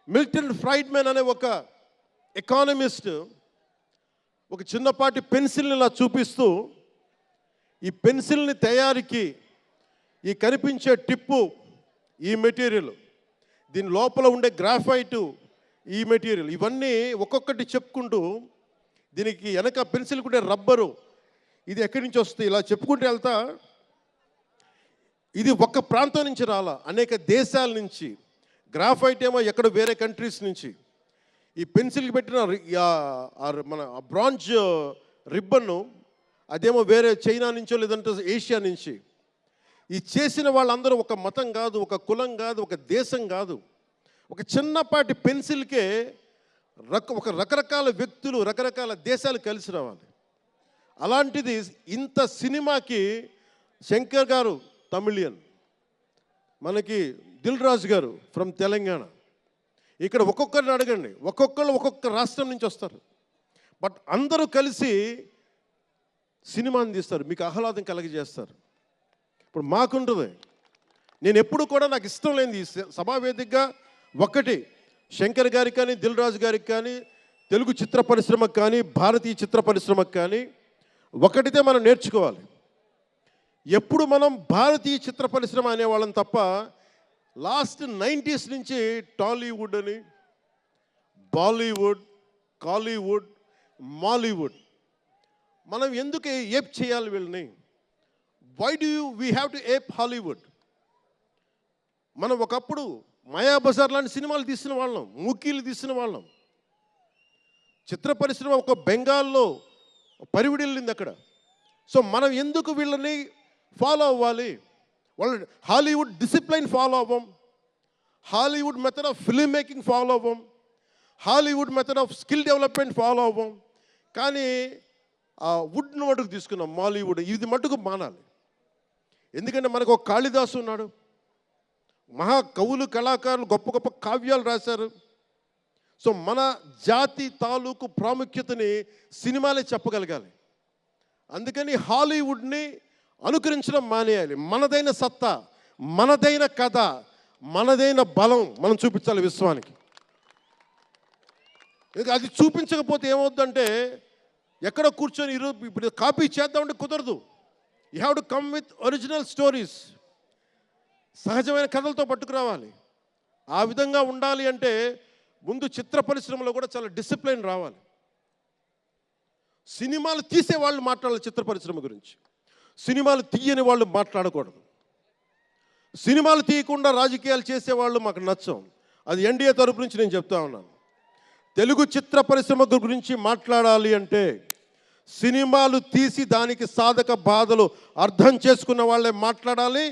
Milton Friedman అనే ఒక ఎకానమిస్ట్ ఒక చిన్నపాటి పెన్సిల్ని ఇలా చూపిస్తూ, ఈ పెన్సిల్ని తయారీకి ఈ కనిపించే టిప్పు ఈ మెటీరియల్, దీని లోపల ఉండే గ్రాఫైటు ఈ మెటీరియల్, ఇవన్నీ ఒక్కొక్కటి చెప్పుకుంటూ దీనికి వెనక పెన్సిల్ ఉండే రబ్బరు ఇది ఎక్కడి నుంచి వస్తుంది ఇలా చెప్పుకుంటూ వెళ్తా, ఇది ఒక్క ప్రాంతం నుంచి రాలా, అనేక దేశాల నుంచి. గ్రాఫైట్ ఏమో ఎక్కడ వేరే కంట్రీస్ నుంచి. ఈ పెన్సిల్కి పెట్టిన మన బ్రాంజ్ రిబ్బన్ను అదేమో వేరే చైనా నుంచో లేదంటే ఏషియా నుంచి. ఈ చేసిన వాళ్ళందరూ ఒక మతం కాదు, ఒక కులం కాదు, ఒక దేశం కాదు. ఒక చిన్నపాటి పెన్సిల్కే ఒక రకరకాల వ్యక్తులు, రకరకాల దేశాలు కలిసి రావాలి. అలాంటిది ఇంత సినిమాకి శంకర్ గారు తమిళియన్, మనకి దిల్ రాజు గారు ఫ్రమ్ తెలంగాణ. ఇక్కడ ఒక్కొక్కరిని అడగండి, ఒక్కొక్కరు ఒక్కొక్క రాష్ట్రం నుంచి వస్తారు. బట్ అందరూ కలిసి సినిమాని తీస్తారు, మీకు ఆహ్లాదం కలిగజేస్తారు. ఇప్పుడు మాకుంటుంది, నేను ఎప్పుడు కూడా నాకు ఇష్టం లేనిది సభావేదికగా ఒకటి శంకర్ గారికి కానీ దిల్ రాజు గారికి కానీ తెలుగు చిత్ర పరిశ్రమకు కానీ భారతీయ చిత్ర పరిశ్రమకు కానీ ఒకటితే మనం నేర్చుకోవాలి. ఎప్పుడు మనం భారతీయ చిత్ర పరిశ్రమ అనేవాళ్ళం తప్ప లాస్ట్ 90s నుంచి టాలీవుడ్ అని, బాలీవుడ్, కాలీవుడ్, మాలీవుడ్ మనం ఎందుకు ఏప్ చేయాలి వీళ్ళని? Why do we have to ape Hollywood? మనం ఒకప్పుడు మాయాబజార్ లాంటి సినిమాలు తీసిన వాళ్ళం, మూకీలు తీసిన వాళ్ళం. చిత్ర పరిశ్రమ ఒక బెంగాల్లో పరివిడిల్లింది అక్కడ. సో మనం ఎందుకు వీళ్ళని ఫాలో అవ్వాలి? వాళ్ళు హాలీవుడ్ డిసిప్లైన్ ఫాలో అవ్వం, Hollywood method of film making follow అవ్వం, Hollywood method of skill development follow అవ్వం. కానీ ఆ వుడ్ను మటుకు తీసుకున్నాం, మాలీవుడ్. ఇది మటుకు మానాలి. ఎందుకంటే మనకు ఒక కాళిదాసు ఉన్నాడు, మహా కవులు, కళాకారులు గొప్ప గొప్ప కావ్యాలు రాశారు. సో మన జాతి తాలూకు ప్రాముఖ్యతని సినిమాలే చెప్పగలగాలి. అందుకని హాలీవుడ్ని అనుకరించడం మానేయాలి. మనదైన సత్తా, మనదైన కథ, మనదైన బలం మనం చూపించాలి విశ్వానికి. అది చూపించకపోతే ఏమవుద్దంటే ఎక్కడ కూర్చొని ఈరోజు ఇప్పుడు కాపీ చేద్దామంటే కుదరదు. You have to come with original stories. సహజమైన కథలతో పట్టుకురావాలి. ఆ విధంగా ఉండాలి అంటే ముందు చిత్ర పరిశ్రమలో కూడా చాలా డిసిప్లిన్ రావాలి. సినిమాలు తీసే వాళ్ళు మాట్లాడాలి చిత్ర పరిశ్రమ గురించి, సినిమాలు తీయని వాళ్ళు మాట్లాడకూడదు. సినిమాలు తీయకుండా రాజకీయాలు చేసేవాళ్ళు మాకు నచ్చం. అది ఎన్డీఏ తరపు నుంచి నేను చెప్తా ఉన్నాను. తెలుగు చిత్ర పరిశ్రమ గురించి మాట్లాడాలి అంటే సినిమాలు తీసి దానికి సాధక బాధలు అర్థం చేసుకున్న వాళ్ళే మాట్లాడాలి.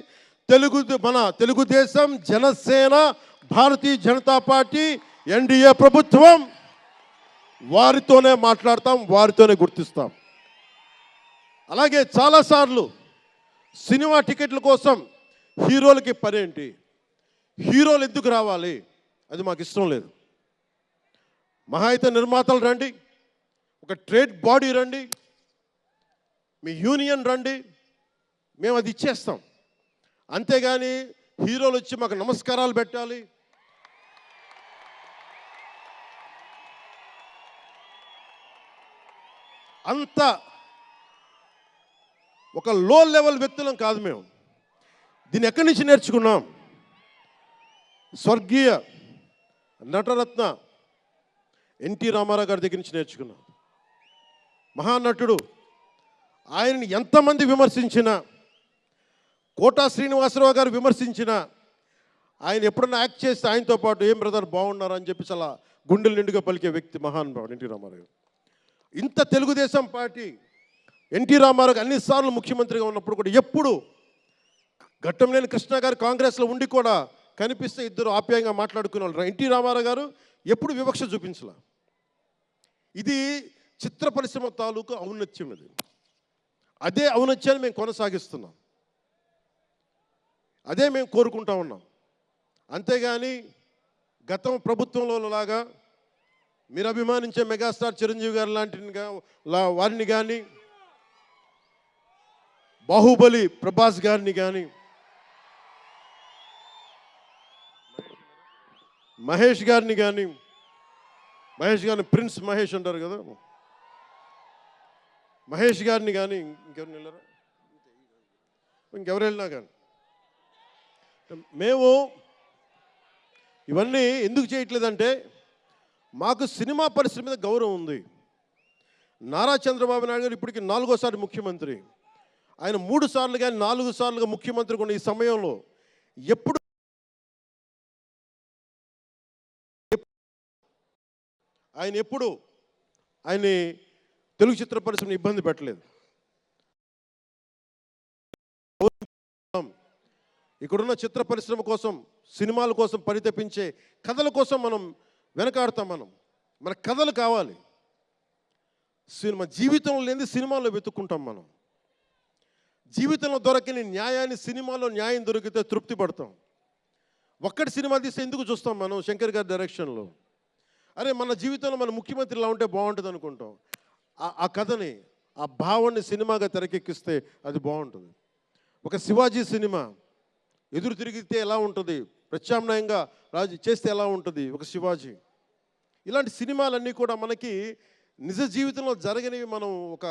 మన తెలుగుదేశం, జనసేన, భారతీయ జనతా పార్టీ, ఎన్డీఏ ప్రభుత్వం వారితోనే మాట్లాడతాం, వారితోనే గుర్తిస్తాం. అలాగే చాలాసార్లు సినిమా టికెట్ల కోసం హీరోలకి పనేంటి, హీరోలు ఎందుకు రావాలి, అది మాకు ఇష్టం లేదు. మహా అయితే నిర్మాతలు రండి, ఒక ట్రేడ్ బాడీ రండి, మీ యూనియన్ రండి, మేము అది ఇచ్చేస్తాం. అంతేగాని హీరోలు వచ్చి మాకు నమస్కారాలు పెట్టాలి, అంత ఒక లో లెవెల్ వ్యక్తులం కాదు మేము. దీన్ని ఎక్కడి నుంచి నేర్చుకున్నాం? స్వర్గీయ నటరత్న ఎన్టీ రామారావు గారి దగ్గర నుంచి నేర్చుకున్నాం. మహానటుడు. ఆయనని ఎంతమంది విమర్శించినా, కోటా శ్రీనివాసరావు గారు విమర్శించినా, ఆయన ఎప్పుడన్నా యాక్ట్ చేస్తే ఆయనతో పాటు ఏం బ్రదర్ బాగున్నారు అని చెప్పి చాలా గుండెలు నిండుగా పలికే వ్యక్తి మహానుభావుడు ఎన్టీ రామారావు గారు. ఇంత తెలుగుదేశం పార్టీ ఎన్టీ రామారావు అన్నిసార్లు ముఖ్యమంత్రిగా ఉన్నప్పుడు కూడా ఎప్పుడు ఘట్టంలేని కృష్ణ గారు కాంగ్రెస్లో ఉండి కూడా కనిపిస్తే ఇద్దరు ఆప్యాయంగా మాట్లాడుకునే వాళ్ళు. ఎన్టీ రామారావు గారు ఎప్పుడు వివక్ష చూపించలే. ఇది చిత్ర పరిశ్రమ తాలూకు ఔన్నత్యం. ఇది అదే ఔన్నత్యాన్ని మేము కొనసాగిస్తున్నాం, అదే మేము కోరుకుంటా ఉన్నాం. అంతేగాని గతం ప్రభుత్వంలో లాగా మీరు అభిమానించే మెగాస్టార్ చిరంజీవి గారు లాంటి వారిని కానీ, బాహుబలి ప్రభాస్ గారిని కానీ, మహేష్ గారిని ప్రిన్స్ మహేష్ అంటారు కదా, మహేష్ గారిని కానీ, ఇంకెవరిని వెళ్ళారా, ఇంకెవరు వెళ్ళినా కానీ మేము ఇవన్నీ ఎందుకు చేయట్లేదంటే మాకు సినిమా పరిశ్రమ మీద గౌరవం ఉంది. నారా చంద్రబాబు నాయుడు గారు ఇప్పటికి 4వ ముఖ్యమంత్రి. ఆయన 3 సార్లు కానీ 4 సార్లుగా ముఖ్యమంత్రి ఉన్న ఈ సమయంలో ఎప్పుడు ఆయన తెలుగు చిత్ర పరిశ్రమను ఇబ్బంది పెట్టలేదు. ఇక్కడున్న చిత్ర పరిశ్రమ కోసం, సినిమాల కోసం పరితపించే కథల కోసం మనం వెనకాడతాం. మన కథలు కావాలి. సినిమా జీవితంలో లేని సినిమాల్లో వెతుక్కుంటాం. మనం జీవితంలో దొరకని న్యాయాన్ని సినిమాలో న్యాయం దొరికితే తృప్తి పడతాం. ఒక్కటి సినిమా తీస్తే ఎందుకు చూస్తాం మనం? శంకర్ గారి డైరెక్షన్లో అరే మన జీవితంలో మన ముఖ్యమంత్రి ఇలా ఉంటే బాగుంటుంది అనుకుంటాం. ఆ కథని, ఆ భావాన్ని సినిమాగా తెరకెక్కిస్తే అది బాగుంటుంది. ఒక శివాజీ సినిమా ఎదురు తిరిగితే ఎలా ఉంటుంది, ప్రత్యామ్నాయంగా రాజు చేస్తే ఎలా ఉంటుంది ఒక శివాజీ. ఇలాంటి సినిమాలన్నీ కూడా మనకి నిజ జీవితంలో జరగనివి. మనం ఒక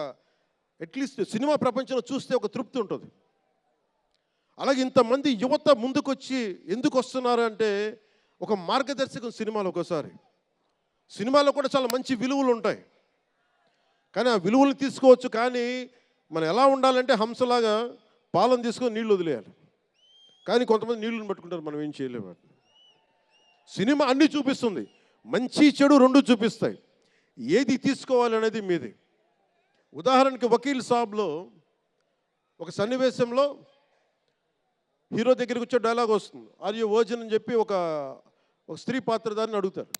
అట్లీస్ట్ సినిమా ప్రపంచంలో చూస్తే ఒక తృప్తి ఉంటుంది. అలాగే ఇంతమంది యువత ముందుకొచ్చి ఎందుకు వస్తున్నారు అంటే ఒక మార్గదర్శకం సినిమాలు. ఒకసారి సినిమాలో కూడా చాలా మంచి విలువలు ఉంటాయి, కానీ ఆ విలువలు తీసుకోవచ్చు. కానీ మనం ఎలా ఉండాలంటే హంసలాగా పాలను తీసుకొని నీళ్ళు వదిలేయాలి. కానీ కొంతమంది నీళ్ళని పట్టుకుంటారు, మనం ఏం చేయలేము. సినిమా అన్నీ చూపిస్తుంది, మంచి చెడు రెండు చూపిస్తాయి. ఏది తీసుకోవాలి అనేది మీది. ఉదాహరణకి వకీల్ సాబ్లో ఒక సన్నివేశంలో హీరో దగ్గరికి వచ్చే డైలాగ్ వస్తుంది, ఆర్ యు వర్జిన్ అని చెప్పి ఒక స్త్రీ పాత్రధారిని అడుగుతారు.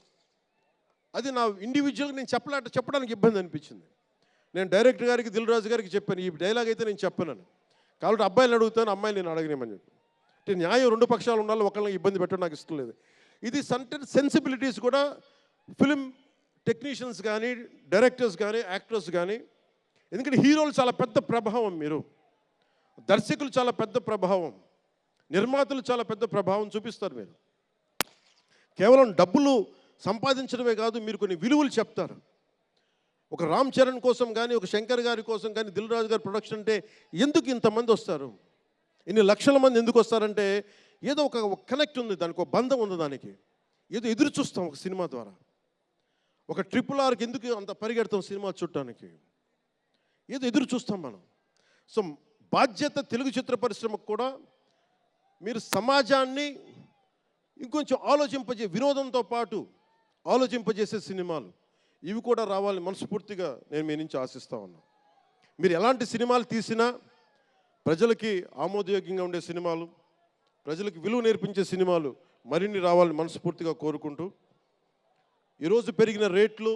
అది నా ఇండివిజువల్గా నేను చెప్పడానికి ఇబ్బంది అనిపించింది. నేను డైరెక్టర్ గారికి, దిల్ రాజు గారికి చెప్పాను, ఈ డైలాగ్ అయితే నేను చెప్పాను కాబట్టి అబ్బాయిని అడుగుతాను, అమ్మాయిని నేను అడగనేమని చెప్పి. అంటే న్యాయం రెండు పక్షాలు ఉండాలి, ఒకళ్ళని ఇబ్బంది పెట్టడం నాకు ఇష్టం లేదు. ఇది సెన్సిబిలిటీస్ కూడా ఫిలిం టెక్నీషియన్స్ కానీ, డైరెక్టర్స్ కానీ, యాక్టర్స్ కానీ, ఎందుకంటే హీరోలు చాలా పెద్ద ప్రభావం, మీరు దర్శకులు చాలా పెద్ద ప్రభావం, నిర్మాతలు చాలా పెద్ద ప్రభావం చూపిస్తారు. మీరు కేవలం డబ్బులు సంపాదించడమే కాదు, మీరు కొన్ని విలువలు చెప్తారు. ఒక రామ్ చరణ్ కోసం కానీ, ఒక శంకర్ గారి కోసం కానీ, దిల్ రాజు గారి ప్రొడక్షన్ అంటే ఎందుకు ఇంతమంది వస్తారు, ఇన్ని లక్షల మంది ఎందుకు వస్తారంటే ఏదో ఒక కనెక్ట్ ఉంది, దానికి ఒక బంధం ఉంది, దానికి ఏదో ఎదురు చూస్తాం ఒక సినిమా ద్వారా. ఒక RRRకి ఎందుకు అంత పరిగెడతాం సినిమా చూడటానికి, ఏదో ఎదురు చూస్తాం మనం. సో బాధ్యత తెలుగు చిత్ర పరిశ్రమకు కూడా మీరు సమాజాన్ని ఇంకొంచెం వినోదంతో పాటు ఆలోచింపజేసే సినిమాలు ఇవి కూడా రావాలని మనస్ఫూర్తిగా నేను మీ నుంచి ఆశిస్తా ఉన్నాను. మీరు ఎలాంటి సినిమాలు తీసినా ప్రజలకి ఆమోదయోగ్యంగా ఉండే సినిమాలు, ప్రజలకు విలువ నేర్పించే సినిమాలు మరిన్ని రావాలని మనస్ఫూర్తిగా కోరుకుంటూ, ఈరోజు పెరిగిన రేట్లు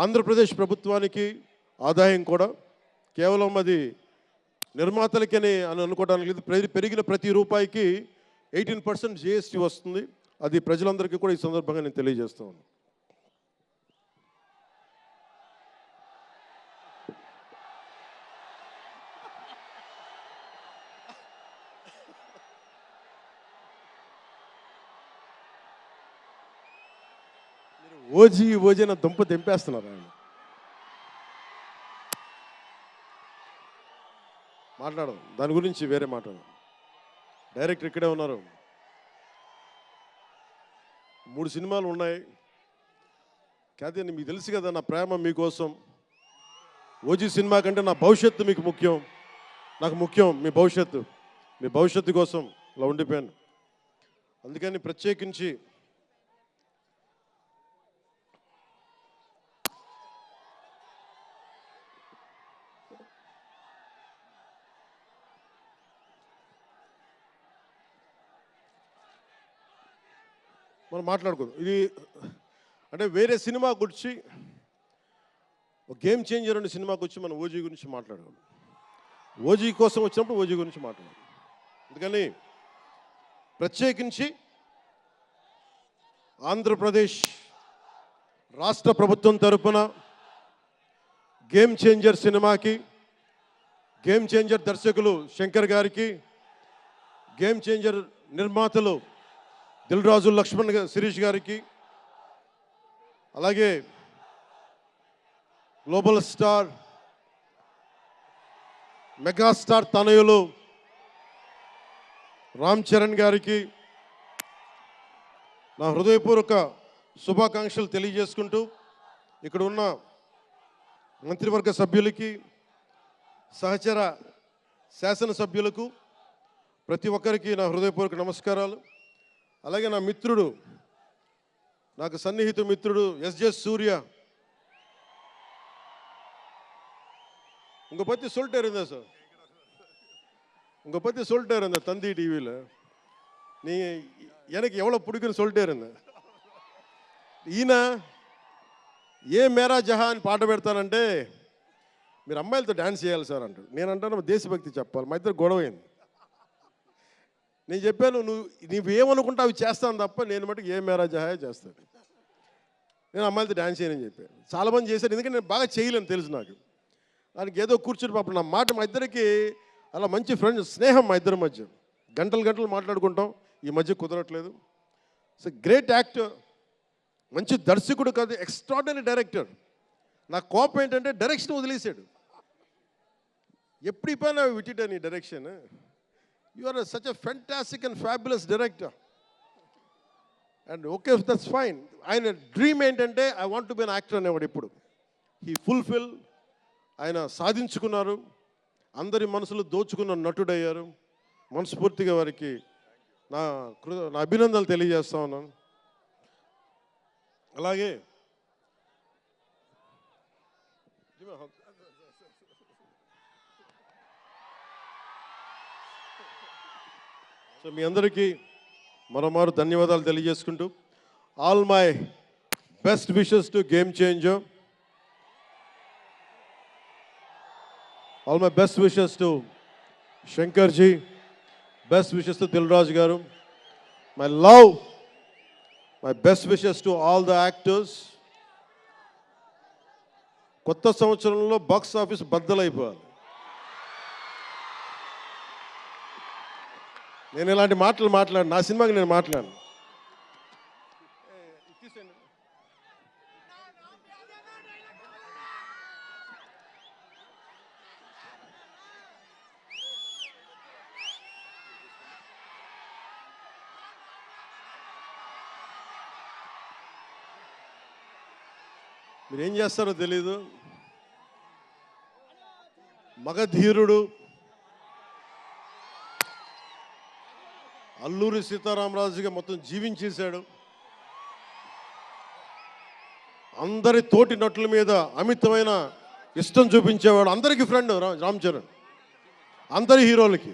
ఆంధ్రప్రదేశ్ ప్రభుత్వానికి ఆదాయం కూడా కేవలం అది నిర్మాతలకని అని అనుకోవడానికి లేదు. పెరిగిన ప్రతి రూపాయికి 18% GST వస్తుంది. అది ప్రజలందరికీ కూడా ఈ సందర్భంగా నేను తెలియజేస్తా ఉన్నాను. ఓజీ అన్న దుంప తెంపేస్తున్నారు ఆయన. మాట్లాడదాం దాని గురించి, వేరే మాట్లాడదాం. డైరెక్టర్ ఇక్కడే ఉన్నారు, 3 సినిమాలు ఉన్నాయి. కాదు మీకు తెలుసు కదా నా ప్రేమ మీకోసం. ఓజీ సినిమా కంటే నా భవిష్యత్తు మీకు ముఖ్యం, నాకు ముఖ్యం మీ భవిష్యత్తు కోసం ఇలా ఉండిపోయాను. అందుకని ప్రత్యేకించి మనం మాట్లాడుకుందాం. ఇది అంటే వేరే సినిమా గురించి, ఒక గేమ్ చేంజర్ అనే సినిమాకి వచ్చి మనం ఓజీ గురించి మాట్లాడుకుందాం. ఓజీ కోసం వచ్చినప్పుడు ఓజీ గురించి మాట్లాడాలి. అందుకని ప్రత్యేకించి ఆంధ్రప్రదేశ్ రాష్ట్ర ప్రభుత్వం తరపున గేమ్ చేంజర్ సినిమాకి, గేమ్ చేంజర్ దర్శకులు శంకర్ గారికి, గేమ్ చేంజర్ నిర్మాతలు దిల్ రాజు, లక్ష్మణ్, శిరీష్ గారికి, అలాగే గ్లోబల్ స్టార్, మెగాస్టార్ తనయులు రామ్ చరణ్ గారికి నా హృదయపూర్వక శుభాకాంక్షలు తెలియజేసుకుంటూ, ఇక్కడ ఉన్న మంత్రివర్గ సభ్యులకి, సహచర శాసనసభ్యులకు, ప్రతి ఒక్కరికి నా హృదయపూర్వక నమస్కారాలు. అలాగే నా మిత్రుడు, నాకు సన్నిహిత మిత్రుడు SJ సూర్య, உங்க பற்றி சொல்லிட்டே இருந்தேன் சார், உங்க பற்றி சொல்லிட்டே இருந்தேன் தந்தி டிவியில், நீ எனக்கு எவ்வளோ பிடிக்குன்னு சொல்லிட்டே இருந்தேன். ఈయన ఏ మేరా జహాన్ పాట పెడతానంటే మీరు అమ్మాయిలతో డ్యాన్స్ చేయాలి సార్ అంటాడు. నేను అంటాను దేశభక్తి చెప్పాలి. మా ఇద్దరు గొడవ అయింది. నేను చెప్పాను నువ్వేమనుకుంటా అవి చేస్తాను తప్ప నేను మటుకు ఏ మేరా జహాయే చేస్తాను, నేను అమ్మాయిలతో డ్యాన్స్ చేయనని చెప్పాను. చాలామంది చేశారు, ఎందుకంటే నేను బాగా చేయలేను తెలుసు నాకు. దానికి ఏదో కూర్చుని పాపం నా మాట, మా ఇద్దరికి అలా మంచి ఫ్రెండ్స్, స్నేహం మా ఇద్దరి మధ్య, గంటలు మాట్లాడుకుంటాం. ఈ మధ్య కుదరట్లేదు. సో గ్రేట్ యాక్టర్, మంచి దర్శకుడు కాదు, ఎక్స్ట్రాడినరీ డైరెక్టర్. నా కోపం ఏంటంటే డైరెక్షన్ వదిలేశాడు. ఎప్పుడు ఇప్పుడైనా విట్టిట నీ direction. You are such a fantastic and fabulous director. And okay, that's fine. ఆయన డ్రీమ్ ఏంటంటే I want to be an actor అనేవాడు. ఇప్పుడు హీ ఫుల్ఫిల్, ఆయన సాధించుకున్నారు, అందరి మనసులు దోచుకున్న నటుడయ్యారు. మనస్ఫూర్తిగా వారికి నా అభినందనలు తెలియజేస్తా ఉన్నాను. అలాగే సో మీ అందరికీ మరోమారు ధన్యవాదాలు తెలియజేసుకుంటూ, all my best wishes to game changer. All my best wishes to Shankarji, best wishes to Dil Raju గారు. My love, my best wishes to all the actors. కొత్త సంవత్సరంలో బాక్స్ ఆఫీస్ బద్దలైపోవాలి. నేను ఇలాంటి మాటలు మాట్లాడు, నా సినిమాకి నేను మాట్లాడను. మీరు ఏం చేస్తారో తెలీదు. మగధీరుడు అల్లూరి సీతారామరాజుగా మొత్తం జీవించేశాడు. అందరి తోటి నటుల మీద అమితమైన ఇష్టం చూపించేవాడు. అందరికీ ఫ్రెండ్ రామ్ చరణ్. అందరి హీరోలకి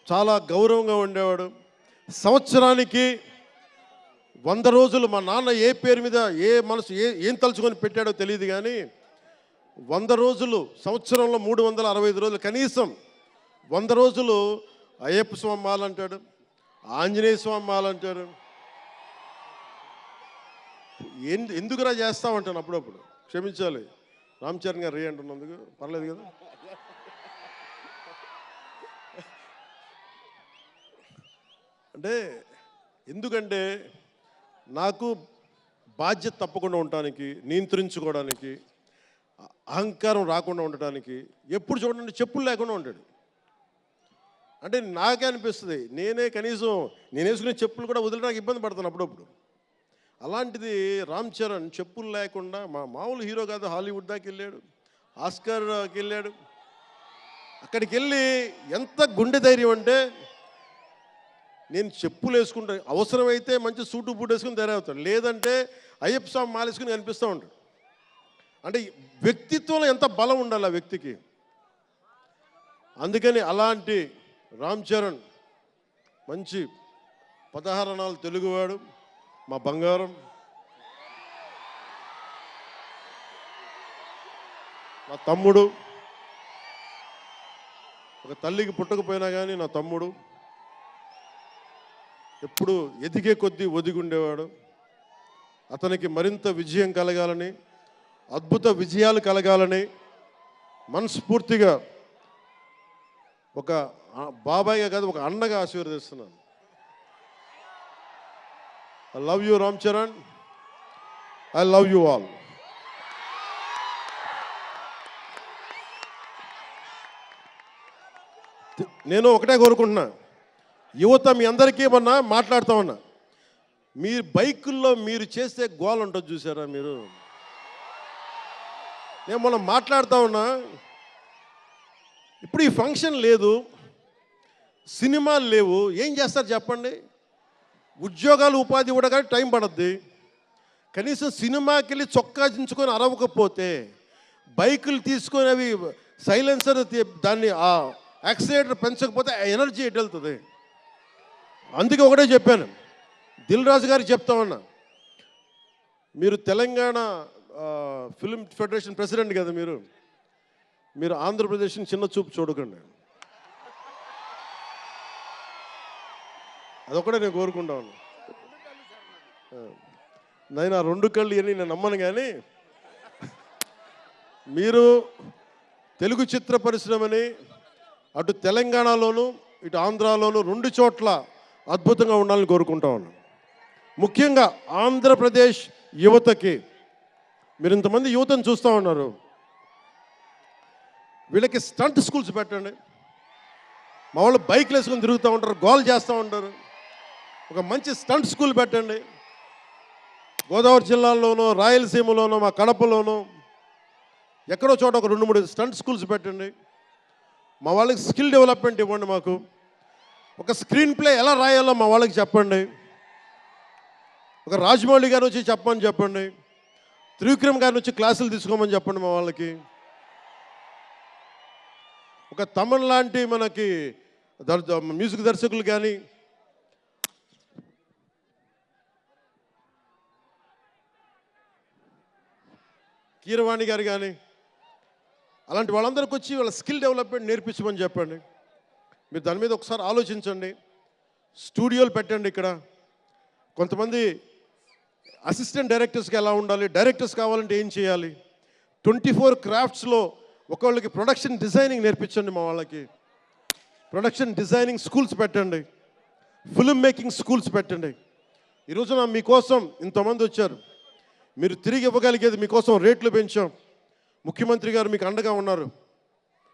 చాలా గౌరవంగా ఉండేవాడు. సంవత్సరానికి 100 రోజులు మా నాన్న ఏ పేరు మీద ఏం తలుచుకొని పెట్టాడో తెలియదు, కానీ 100 రోజులు, సంవత్సరంలో 365 రోజులు, కనీసం 100 రోజులు అయ్యప్ప స్వామి మాల అంటాడు, ఆంజనేయ స్వామి మాల అంటాడు. ఎందుకురా చేస్తామంటాను అప్పుడప్పుడు. క్షమించాలి రామ్ చరణ్ గారు రే అంటున్నందుకు, పర్లేదు కదా. అంటే ఎందుకంటే నాకు బాధ్యత తప్పకుండా ఉండటానికి, నియంత్రించుకోవడానికి, అహంకారం రాకుండా ఉండటానికి, ఎప్పుడు చూడండి చెప్పులు లేకుండా ఉంటాడు. అంటే నాకే అనిపిస్తుంది, కనీసం నేను వేసుకునే చెప్పులు కూడా వదలడానికి ఇబ్బంది పడతాను అప్పుడప్పుడు. అలాంటిది రామ్ చరణ్ చెప్పులు లేకుండా, మామూలు హీరో కాదు, హాలీవుడ్ దాకా వెళ్ళాడు, ఆస్కార్కి వెళ్ళాడు. అక్కడికి వెళ్ళి ఎంత గుండె ధైర్యం అంటే, నేను చెప్పులు వేసుకుంటా, అవసరమైతే మంచి సూటు బూట్ వేసుకుని తయారవుతాడు, లేదంటే అయ్యప్ప స్వామి మాలేసుకుని కనిపిస్తూ ఉంటాడు. అంటే వ్యక్తిత్వంలో ఎంత బలం ఉండాలి ఆ వ్యక్తికి. అందుకని అలాంటి రామ్ చరణ్ మంచి 16 అణాలు తెలుగువాడు, మా బంగారం, నా తమ్ముడు. ఒక తల్లికి పుట్టకపోయినా కానీ నా తమ్ముడు. ఎప్పుడు ఎదిగే కొద్దీ ఒదిగుండేవాడు. అతనికి మరింత విజయం కలగాలని, అద్భుత విజయాలు కలగాలని మనస్ఫూర్తిగా ఒక బాబాయ్గా కాదు, ఒక అన్నగా ఆశీర్వదిస్తున్నాను. I love you Ram Charan, I love you all. నేను ఒకటే కోరుకుంటున్నా, యువత మీ అందరికీ మొన్న మాట్లాడుతూ ఉన్నా, మీ బైకుల్లో మీరు చేసే గోల్ ఉంటుంది చూసారా మీరు. నేను మొన్న మాట్లాడుతూ ఉన్నా, ఇప్పుడు ఈ ఫంక్షన్ లేదు, సినిమాలు లేవు, ఏం చేస్తారు చెప్పండి. ఉద్యోగాలు ఉపాధి కూడా కానీ టైం పడుద్ది. కనీసం సినిమాకి వెళ్ళి చొక్కా దించుకొని అరవకపోతే, బైకులు తీసుకొని అవి సైలెన్సర్ దాన్ని ఆ యాక్సిలేటర్ పెంచకపోతే ఆ ఎనర్జీ ఎటు వెళ్తుంది. అందుకే ఒకటే చెప్పాను, దిల్ రాజు గారికి చెప్తా ఉన్నా, మీరు తెలంగాణ ఫిల్మ్ ఫెడరేషన్ ప్రెసిడెంట్ కదా, మీరు ఆంధ్రప్రదేశ్ని చిన్న చూపు చూడకండి. అదొకటే నేను కోరుకుంటా ఉన్నా. నేను ఆ 2 కళ్ళు ఇవన్నీ నేను నమ్మను, కానీ మీరు తెలుగు చిత్ర పరిశ్రమని అటు తెలంగాణలోను ఇటు ఆంధ్రాలోను 2 చోట్ల అద్భుతంగా ఉండాలని కోరుకుంటా ఉన్నాను. ముఖ్యంగా ఆంధ్రప్రదేశ్ యువతకి, మీరు ఇంతమంది యువతను చూస్తూ ఉన్నారు, వీళ్ళకి స్టంట్ స్కూల్స్ పెట్టండి. మా వాళ్ళు బైక్లు వేసుకొని తిరుగుతూ ఉంటారు, గోల్ చేస్తూ ఉంటారు. ఒక మంచి స్టంట్ స్కూల్ పెట్టండి. గోదావరి జిల్లాలోనో, రాయలసీమలోనో, మా కడపలోనో ఎక్కడో చోట ఒక 2-3 స్టంట్ స్కూల్స్ పెట్టండి. మా వాళ్ళకి స్కిల్ డెవలప్మెంట్ ఇవ్వండి. మాకు ఒక స్క్రీన్ ప్లే ఎలా రాయాలో మా వాళ్ళకి చెప్పండి. ఒక రాజమౌళి గారు వచ్చి చెప్పమని చెప్పండి. త్రివిక్రమ్ గారిని వచ్చి క్లాసులు తీసుకోమని చెప్పండి మా వాళ్ళకి. ఒక తమన్ లాంటి మనకి మ్యూజిక్ దర్శకులు కానీ, కీరవాణి గారు కానీ, అలాంటి వాళ్ళందరికీ వచ్చి వాళ్ళ స్కిల్ డెవలప్మెంట్ నేర్పించమని చెప్పండి. మీరు దాని మీద ఒకసారి ఆలోచించండి. స్టూడియోలు పెట్టండి. ఇక్కడ కొంతమంది అసిస్టెంట్ డైరెక్టర్స్కి ఎలా ఉండాలి, డైరెక్టర్స్ కావాలంటే ఏం చేయాలి, 24 క్రాఫ్ట్స్లో ఒకళ్ళకి ప్రొడక్షన్ డిజైనింగ్ నేర్పించండి. మా వాళ్ళకి ప్రొడక్షన్ డిజైనింగ్ స్కూల్స్ పెట్టండి. ఫిల్మ్ మేకింగ్ స్కూల్స్ పెట్టండి. ఈరోజున మీకోసం ఇంతమంది వచ్చారు. మీరు తిరిగి ఇవ్వగలిగేది మీకోసం రేట్లు పెంచాం. ముఖ్యమంత్రి గారు మీకు అండగా ఉన్నారు,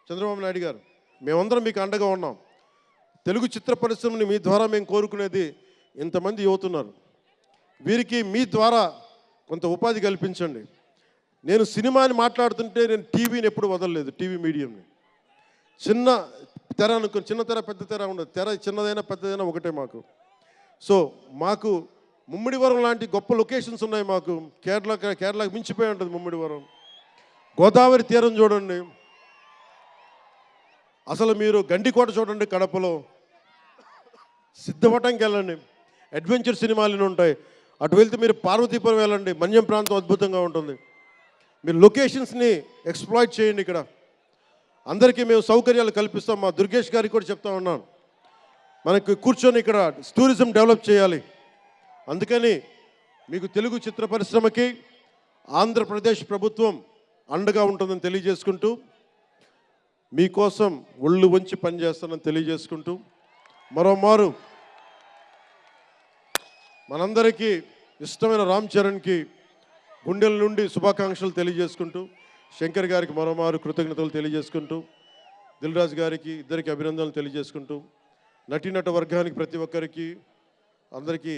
చంద్రబాబు నాయుడు గారు. మేమందరం మీకు అండగా ఉన్నాం. తెలుగు చిత్ర పరిశ్రమని మీ ద్వారా మేము కోరుకునేది ఇంతమంది యువతున్నారు. వీరికి మీ ద్వారా కొంత ఉపాధి కల్పించండి. నేను సినిమాని మాట్లాడుతుంటే నేను టీవీని ఎప్పుడు వదలలేదు. టీవీ మీడియంని చిన్న తెర అనుకుని, చిన్న తెర పెద్ద తెర ఉండదు. తెర చిన్నదైనా పెద్దదైనా ఒకటే మాకు. సో మాకు ముమ్మిడివరం లాంటి గొప్ప లొకేషన్స్ ఉన్నాయి. మాకు కేరళకి మించిపోయి ఉంటుంది ముమ్మిడివరం. గోదావరి తీరం చూడండి. అసలు మీరు గండికోట చూడండి కడపలో. సిద్ధవటంకి వెళ్ళండి, అడ్వెంచర్ సినిమాలు ఉంటాయి. అటు వెళ్తే మీరు పార్వతీపురం వెళ్ళండి, మన్యం ప్రాంతం అద్భుతంగా ఉంటుంది. మీరు లొకేషన్స్ని ఎక్స్ప్లాయిట్ చేయండి. ఇక్కడ అందరికీ మేము సౌకర్యాలు కల్పిస్తాం. మా దుర్గేష్ గారికి కూడా చెప్తా ఉన్నాను, మనకి కూర్చొని ఇక్కడ టూరిజం డెవలప్ చేయాలి. అందుకని మీకు తెలుగు చిత్ర పరిశ్రమకి ఆంధ్రప్రదేశ్ ప్రభుత్వం అండగా ఉంటుందని తెలియజేసుకుంటూ, మీకోసం ఒళ్ళు వంచి పనిచేస్తానని తెలియజేసుకుంటూ, మరోమారు మనందరికీ ఇష్టమైన రామ్ చరణ్కి గుండెల నుండి శుభాకాంక్షలు తెలియజేసుకుంటూ, శంకర్ గారికి మరోమారు కృతజ్ఞతలు తెలియజేసుకుంటూ, దిల్ రాజు గారికి ఇద్దరికి అభినందనలు తెలియజేసుకుంటూ, నటీనట వర్గానికి ప్రతి ఒక్కరికి అందరికీ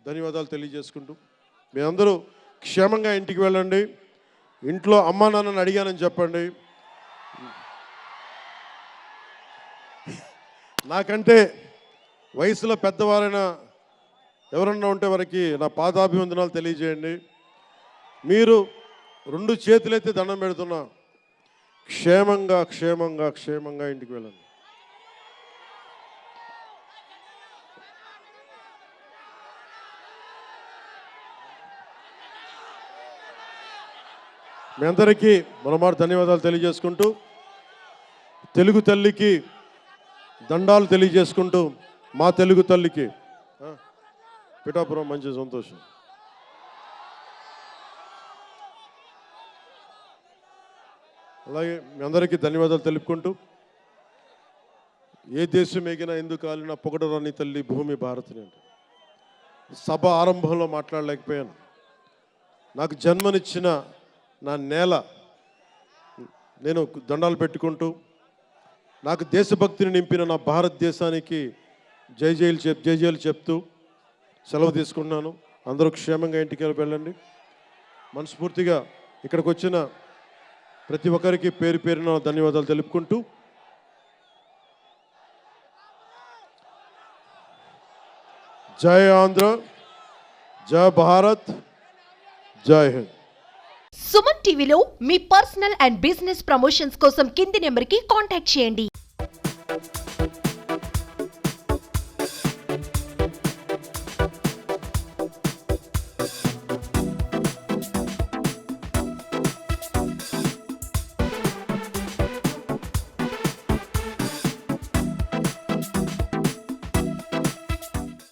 ధన్యవాదాలు తెలియజేసుకుంటూ, మీ అందరూ క్షేమంగా ఇంటికి వెళ్ళండి. ఇంట్లో అమ్మా నాన్నని అడిగానని చెప్పండి. నాకంటే వయసులో పెద్దవారైన ఎవరన్నా ఉంటే వారికి నా పాదాభివందనాలు తెలియజేయండి. మీరు 2 చేతులైతే దండం పెడుతున్నా, క్షేమంగా క్షేమంగా క్షేమంగా ఇంటికి వెళ్ళండి. మీ అందరికీ మరోమారు ధన్యవాదాలు తెలియజేసుకుంటూ, తెలుగు తల్లికి దండాలు తెలియజేసుకుంటూ, మా తెలుగు తల్లికి పిఠాపురం మంచి సంతోషం. అలాగే మీ అందరికీ ధన్యవాదాలు తెలుపుకుంటూ, ఏ దేశం ఎగినా ఎందుకు కాలినా పొగడరాని తల్లి భూమి భారతిని అంటే సభ ఆరంభంలో మాట్లాడలేకపోయాను. నాకు జన్మనిచ్చిన నా నేల నేను దండాలు పెట్టుకుంటూ, నాకు దేశభక్తిని నింపిన నా భారతదేశానికి జై జైలు చెప్తూ సెలవు తీసుకున్నాను. అందరూ క్షేమంగా ఇంటికి వెళ్ళండి. మనస్ఫూర్తిగా ఇక్కడికి వచ్చిన ప్రతి ఒక్కరికి పేరు పేరున ధన్యవాదాలు తెలుపుకుంటూ, జై ఆంధ్ర, జై భారత్, జై హింద్. సుమన్ టీవీలో మీ పర్సనల్ అండ్ బిజినెస్ ప్రమోషన్స్ కోసం కింది నెంబర్కి కాంటాక్ట్ చేయండి.